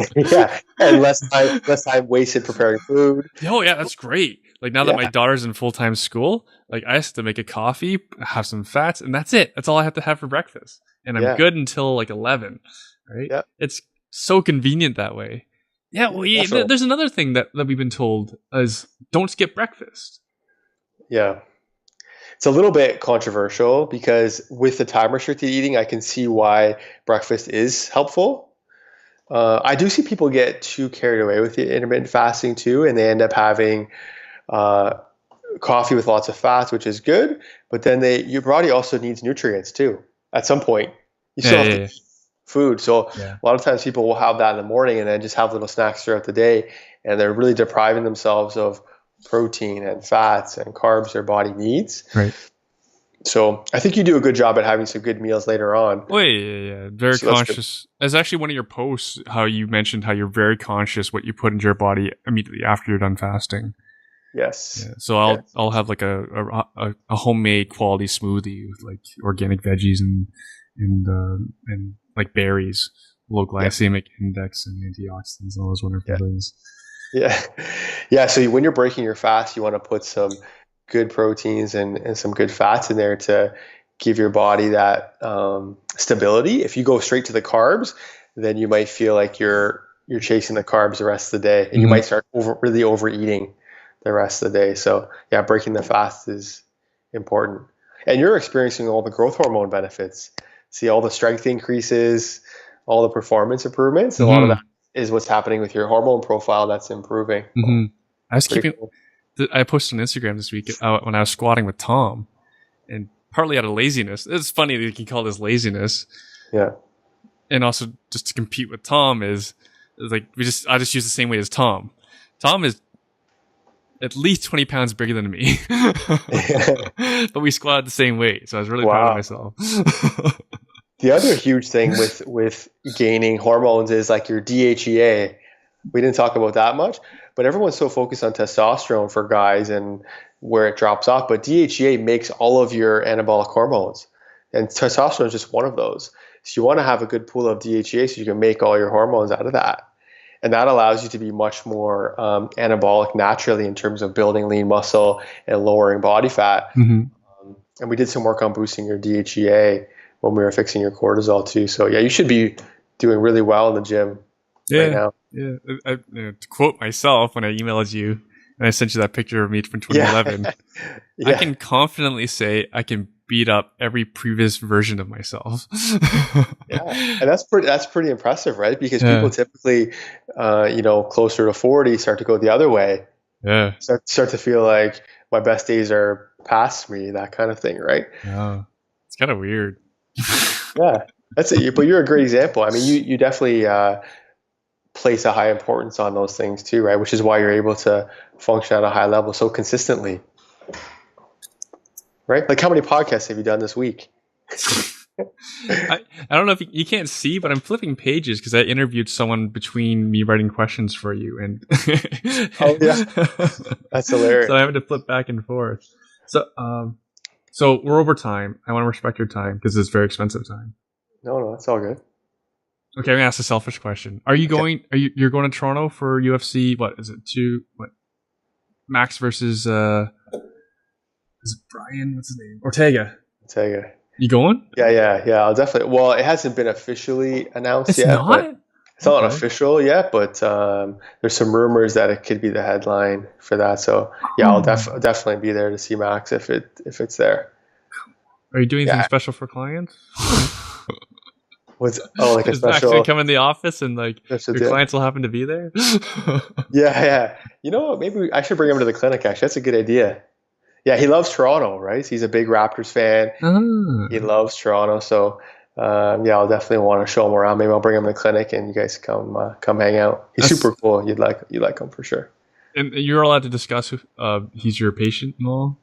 And less time wasted preparing food. Oh yeah, that's great. Like now that my daughter's in full-time school, like I have to make a coffee, have some fats, and that's it. That's all I have to have for breakfast, and I'm good until like 11. Right? It's so convenient that way. There's another thing that we've been told is don't skip breakfast. It's a little bit controversial because with the time restricted eating, I can see why breakfast is helpful. I do see people get too carried away with the intermittent fasting too, and they end up having coffee with lots of fats, which is good. But then your body also needs nutrients too. At some point, you still have to eat food. So a lot of times people will have that in the morning and then just have little snacks throughout the day, and they're really depriving themselves of protein and fats and carbs their body needs. So I think you do a good job at having some good meals later on. Very conscious. As actually one of your posts, how you mentioned how you're very conscious what you put into your body immediately after you're done fasting. So I'll have like a homemade quality smoothie with like organic veggies and like berries, low glycemic index and antioxidants and all those wonderful things. Yeah. Yeah. So when you're breaking your fast, you want to put some good proteins and some good fats in there to give your body that stability. If you go straight to the carbs, then you might feel like you're chasing the carbs the rest of the day, and you Hmm. might start really overeating the rest of the day. So yeah, breaking the fast is important. And you're experiencing all the growth hormone benefits. See all the strength increases, all the performance improvements. A lot of Hmm. that is what's happening with your hormone profile that's improving. Hmm. I was Pretty keeping. cool. I posted on Instagram this week when I was squatting with Tom, and partly out of laziness. It's funny that you can call this laziness, Yeah. and also just to compete with Tom is like I just use the same weight as Tom. Tom is at least 20 pounds bigger than me, but we squatted the same weight, so I was really proud of Wow. myself. The other huge thing with gaining hormones is like your DHEA. We didn't talk about that much, but everyone's so focused on testosterone for guys and where it drops off. But DHEA makes all of your anabolic hormones, and testosterone is just one of those. So you want to have a good pool of DHEA so you can make all your hormones out of that. And that allows you to be much more anabolic naturally in terms of building lean muscle and lowering body fat. Hmm. And we did some work on boosting your DHEA when we were fixing your cortisol too. So yeah, you should be doing really well in the gym right Yeah, now. yeah. To quote myself, when I emailed you and I sent you that picture of me from Yeah, 2011, I yeah, can confidently say I can beat up every previous version of myself. yeah. And that's pretty impressive, right? Because people Yeah, typically, closer to 40 start to go the other way, yeah, start to feel like my best days are past me, that kind of thing, right? yeah. It's kind of weird. Yeah, that's it. But you're a great example. I mean, you definitely place a high importance on those things too, right? Which is why you're able to function at a high level so consistently, right? Like how many podcasts have you done this week? I don't know if you can't see, but I'm flipping pages because I interviewed someone between me writing questions for you, and Oh yeah, that's so hilarious. I have to flip back and forth. So, so we're over time. I want to respect your time because it's very expensive time. No, no, it's all good. Okay, I'm gonna ask a selfish question. Are you Okay. going? You're going to Toronto for UFC? What is it? What Max versus is it Brian? What's his name? Ortega. I'll tell you. You going? Yeah, yeah, yeah. I'll definitely. Well, it hasn't been officially announced It's yet, but not. it's not Okay. official yet. But there's some rumors that it could be the headline for that. So yeah, I'll Oh. definitely be there to see Max if it's there. Are you doing anything Yeah. special for clients? What's like a Is Max gonna special come in the office and like special your deal? clients will happen to be there? Yeah, yeah. You know what? Maybe I should bring him to the clinic. Actually, that's a good idea. Yeah, he loves Toronto, right? He's a big Raptors fan. He Ah. loves Toronto, so yeah, I'll definitely want to show him around. Maybe I'll bring him to the clinic, and you guys come hang out. He's That's super cool. You'd like him for sure. and you're allowed to discuss who he's your patient and all.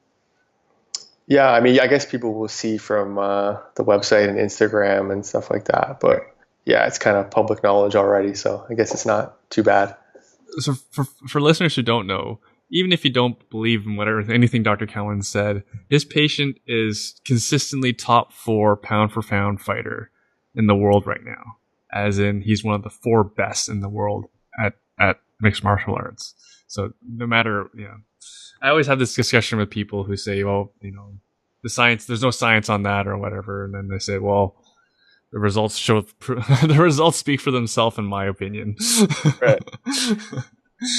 Yeah, I mean, I guess people will see from the website and Instagram and stuff like that, but yeah, it's kind of public knowledge already, so I guess it's not too bad. So for listeners who don't know, even if you don't believe in whatever anything Dr. Cowan said, his patient is consistently top 4 pound for pound fighter in the world right now. As in, he's one of the 4 best in the world at mixed martial arts. So no matter, I always have this discussion with people who say, well, the science, there's no science on that or whatever, and then they say, well, the results show the results speak for themselves, in my opinion. Right.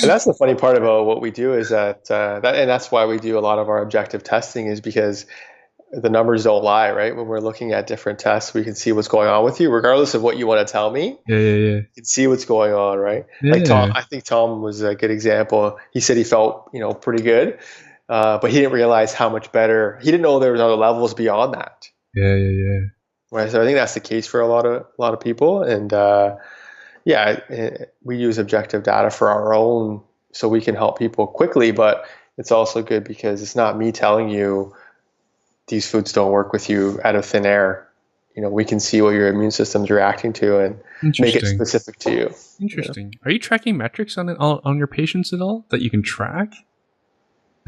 And that's the funny part about what we do is and that's why we do a lot of our objective testing is because the numbers don't lie, right? When we're looking at different tests, we can see what's going on with you, regardless of what you want to tell me. Yeah, yeah, You can see what's going on, right? Like Tom, yeah. I think Tom was a good example. He said he felt, pretty good, but he didn't realize how much better. He didn't know there was other levels beyond that. Yeah, yeah, yeah. Right. So I think that's the case for a lot of people, and yeah, we use objective data for our own, so we can help people quickly. But it's also good because it's not me telling you these foods don't work with you out of thin air. We can see what your immune system's reacting to and make it Interesting. specific to you. Interesting. Are you tracking metrics on your patients at all that you can track, In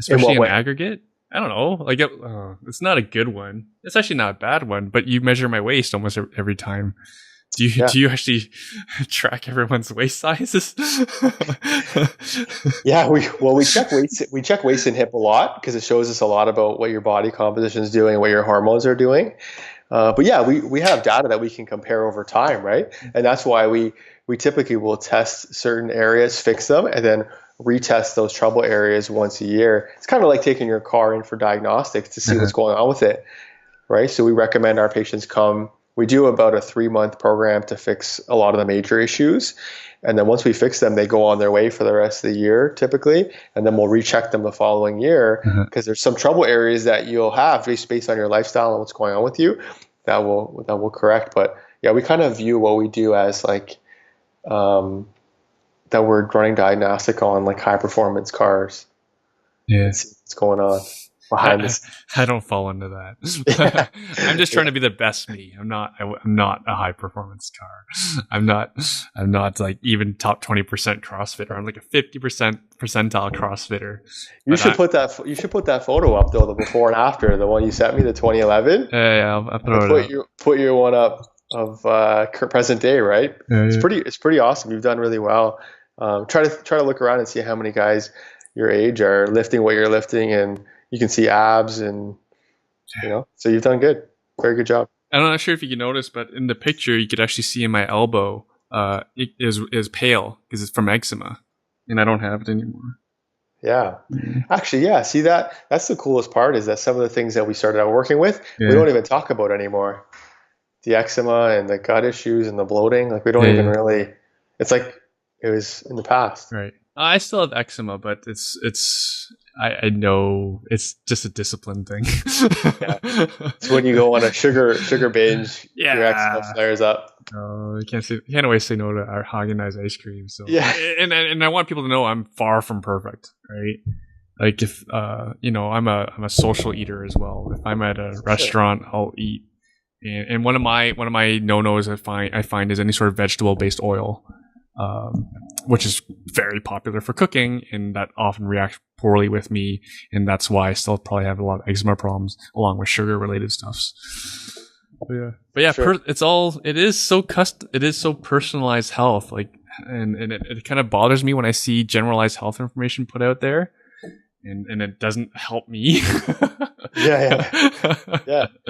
especially what in way? aggregate? I don't know. Like, it's not a good one. It's actually not a bad one, but you measure my waist almost every time. Do you actually track everyone's waist sizes? Yeah, we check waist and hip a lot because it shows us a lot about what your body composition is doing, what your hormones are doing. But yeah, we have data that we can compare over time, right? And that's why we typically will test certain areas, fix them, and then retest those trouble areas once a year. It's kind of like taking your car in for diagnostics to see what's going on with it, right? So we recommend our patients come. We do about a 3-month program to fix a lot of the major issues. And then once we fix them, they go on their way for the rest of the year typically. And then we'll recheck them the following year because there's some trouble areas that you'll have just based on your lifestyle and what's going on with you that will correct. But yeah, we kind of view what we do as like that we're running diagnostic on like high performance cars. Yeah. See what's going on behind this. I don't fall into that. I'm just trying to be the best me. I'm not a high performance car. I'm not like even top 20% CrossFitter. I'm like a 50% percentile CrossFitter. You should put that photo up though, the before and after, the one you sent me, the 2011. Yeah, I'll throw it up. Put your one up of present day, right? Yeah, It's pretty awesome. You've done really well. Try to look around and see how many guys your age are lifting what you're lifting, and you can see abs, and so you've done good. Very good job. I'm not sure if you can notice, but in the picture you could actually see in my elbow it is pale because it's from eczema, and I don't have it anymore. Yeah. Actually, yeah. See that's the coolest part is that some of the things that we started out working with, we don't even talk about anymore. The eczema and the gut issues and the bloating, like we don't even really. It's like it was in the past. Right. I still have eczema, but I know it's just a discipline thing. Yeah. It's when you go on a sugar binge, your eczema flares up. Oh, you can't always say no to our Haagen-Dazs ice cream. So yeah, and I want people to know I'm far from perfect, right? Like if I'm a social eater as well. If I'm at a restaurant, I'll eat. And one of my no-nos I find is any sort of vegetable-based oil. Which is very popular for cooking, and that often reacts poorly with me, and that's why I still probably have a lot of eczema problems along with sugar-related stuffs. But yeah, sure. It is so personalized health, like, and it kind of bothers me when I see generalized health information put out there, and it doesn't help me. Yeah.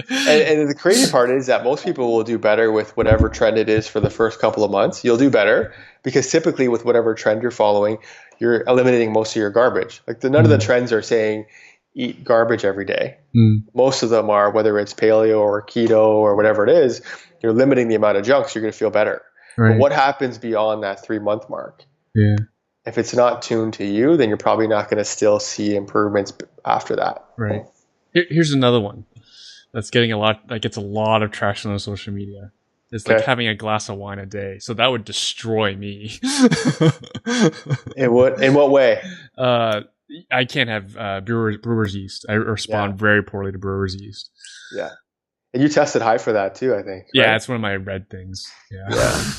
And the crazy part is that most people will do better with whatever trend it is for the first couple of months. You'll do better because typically with whatever trend you're following, you're eliminating most of your garbage. Like none of the trends are saying eat garbage every day. Most of them are, whether it's paleo or keto or whatever it is, you're limiting the amount of junk, so you're going to feel better. Right. But what happens beyond that 3-month mark? Yeah. If it's not tuned to you, then you're probably not going to still see improvements after that. Right. Here's another one that's getting gets a lot of traction on social media. It's like having a glass of wine a day. So that would destroy me. In what way? I can't have brewer's yeast. I respond very poorly to brewer's yeast. Yeah. And you tested high for that too, I think. Right? Yeah, it's one of my red things. Yeah.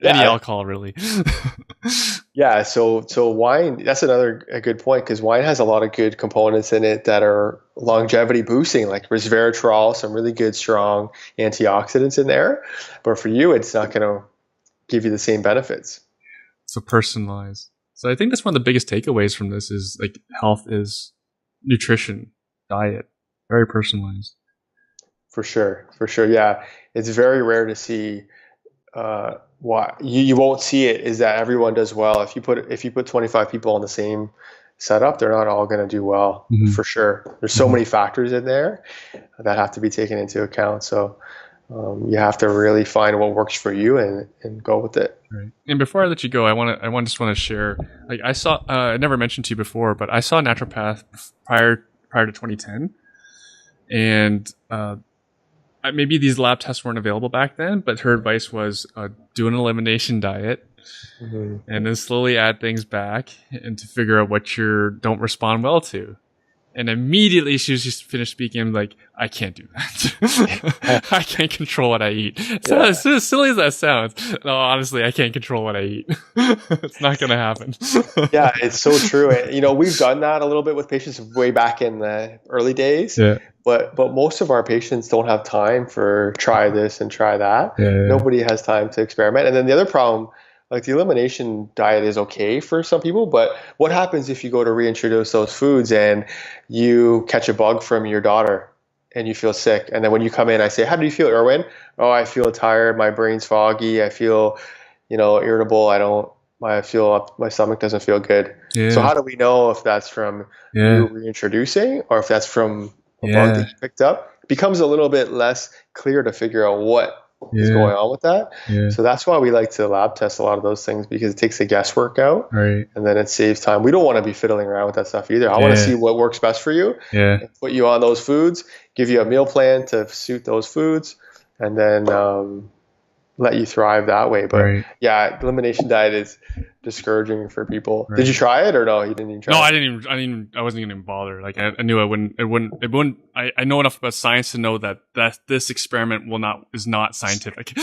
Any alcohol, really. Yeah, so wine, that's a good point, because wine has a lot of good components in it that are longevity boosting, like resveratrol, some really good strong antioxidants in there. But for you, it's not going to give you the same benefits. So personalized. So I think that's one of the biggest takeaways from this is like health is nutrition, diet, very personalized. For sure. Yeah. It's very rare to see why you won't see it is that everyone does well. If you put 25 people on the same setup, they're not all going to do well. For sure. There's so many factors in there that have to be taken into account. So you have to really find what works for you and go with it. Right. And before I let you go, I just want to share, like I saw, I never mentioned to you before, but I saw a naturopath prior to 2010, and maybe these lab tests weren't available back then, but her advice was do an elimination diet and then slowly add things back and to figure out what you don't respond well to. And immediately she was just finished speaking. I'm like, I can't do that. I can't control what I eat. So as silly as that sounds, no, honestly, I can't control what I eat. It's not going to happen. Yeah, it's so true. And, we've done that a little bit with patients way back in the early days. Yeah. But most of our patients don't have time for try this and try that. Yeah. Nobody has time to experiment. And then the other problem, like the elimination diet is okay for some people, but what happens if you go to reintroduce those foods and you catch a bug from your daughter and you feel sick? And then when you come in, I say, how do you feel, Erwin? Oh, I feel tired. My brain's foggy. I feel, irritable. I feel my stomach doesn't feel good. Yeah. So how do we know if that's from you reintroducing or if that's from a bug that you picked up? It becomes a little bit less clear to figure out what is going on with that. Yeah. So that's why we like to lab test a lot of those things, because it takes the guesswork out, right, and then it saves time. We don't want to be fiddling around with that stuff either. I want to see what works best for you, and put you on those foods, give you a meal plan to suit those foods, and then let you thrive that way. But yeah, elimination diet is discouraging for people. Right. Did you try it or no? You didn't even try it? I wasn't even bother. Like I knew it wouldn't. I know enough about science to know that this experiment is not scientific.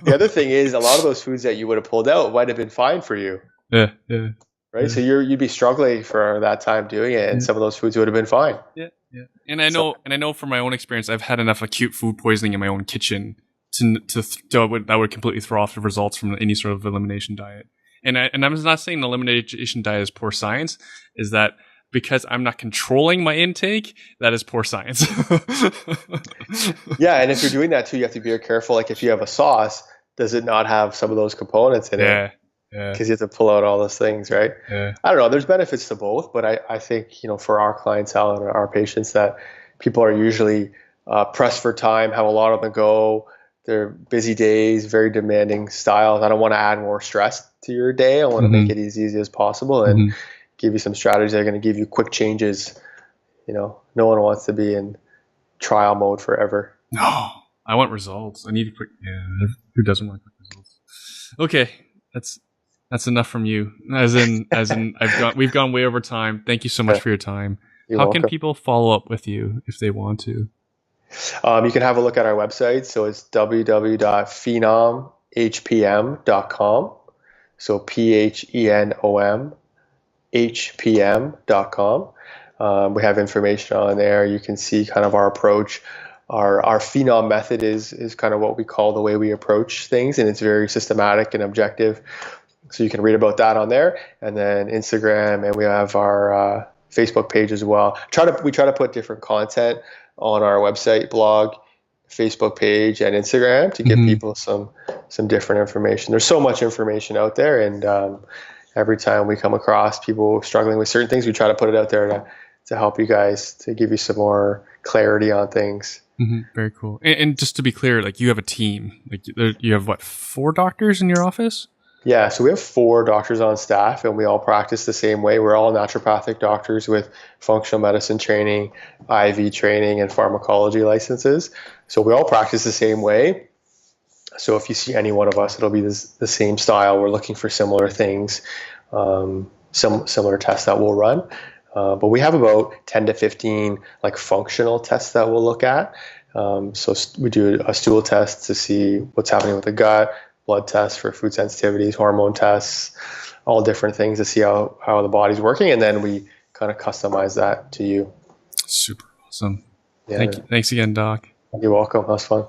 The other thing is, a lot of those foods that you would have pulled out might have been fine for you. Yeah. Right. Yeah. So you'd be struggling for that time doing it, and some of those foods would have been fine. Yeah. And I know from my own experience, I've had enough acute food poisoning in my own kitchen that would completely throw off the results from any sort of elimination diet. And I'm not saying the elimination diet is poor science. Is that because I'm not controlling my intake? That is poor science. Yeah, and if you're doing that too, you have to be very careful. Like if you have a sauce, does it not have some of those components in it? Because you have to pull out all those things, right? Yeah. I don't know. There's benefits to both, but I think, for our clientele and our patients, that people are usually pressed for time, have a lot on the go. They're busy days, very demanding styles. I don't want to add more stress to your day. I want to make it as easy as possible and give you some strategies that are going to give you quick changes. No one wants to be in trial mode forever. No, I want results. I need quick. Yeah, who doesn't want quick results? Okay, that's enough from you. As in, we've gone way over time. Thank you so much for your time. You're How welcome. can people follow up with you if they want to? You can have a look at our website. So it's www.phenomhpm.com. So PHENOMHPM.com. We have information on there. You can see kind of our approach. Our Phenom method is kind of what we call the way we approach things, and it's very systematic and objective. So you can read about that on there, and then Instagram, and we have our Facebook page as well. We try to put different content on our website, blog, Facebook page, and Instagram to give people some different information. There's so much information out there, and every time we come across people struggling with certain things, we try to put it out there to help you guys, to give you some more clarity on things. Very cool. And just to be clear, like you have a team. Like you have 4 doctors in your office? Yeah, so we have 4 doctors on staff, and we all practice the same way. We're all naturopathic doctors with functional medicine training, IV training, and pharmacology licenses. So we all practice the same way. So if you see any one of us, it'll be the same style. We're looking for similar things, similar tests that we'll run. But we have about 10 to 15 like functional tests that we'll look at. So we do a stool test to see what's happening with the gut, blood tests for food sensitivities, hormone tests, all different things to see how the body's working. And then we kind of customize that to you. Super awesome. Yeah. Thanks again, Doc. You're welcome. That was fun.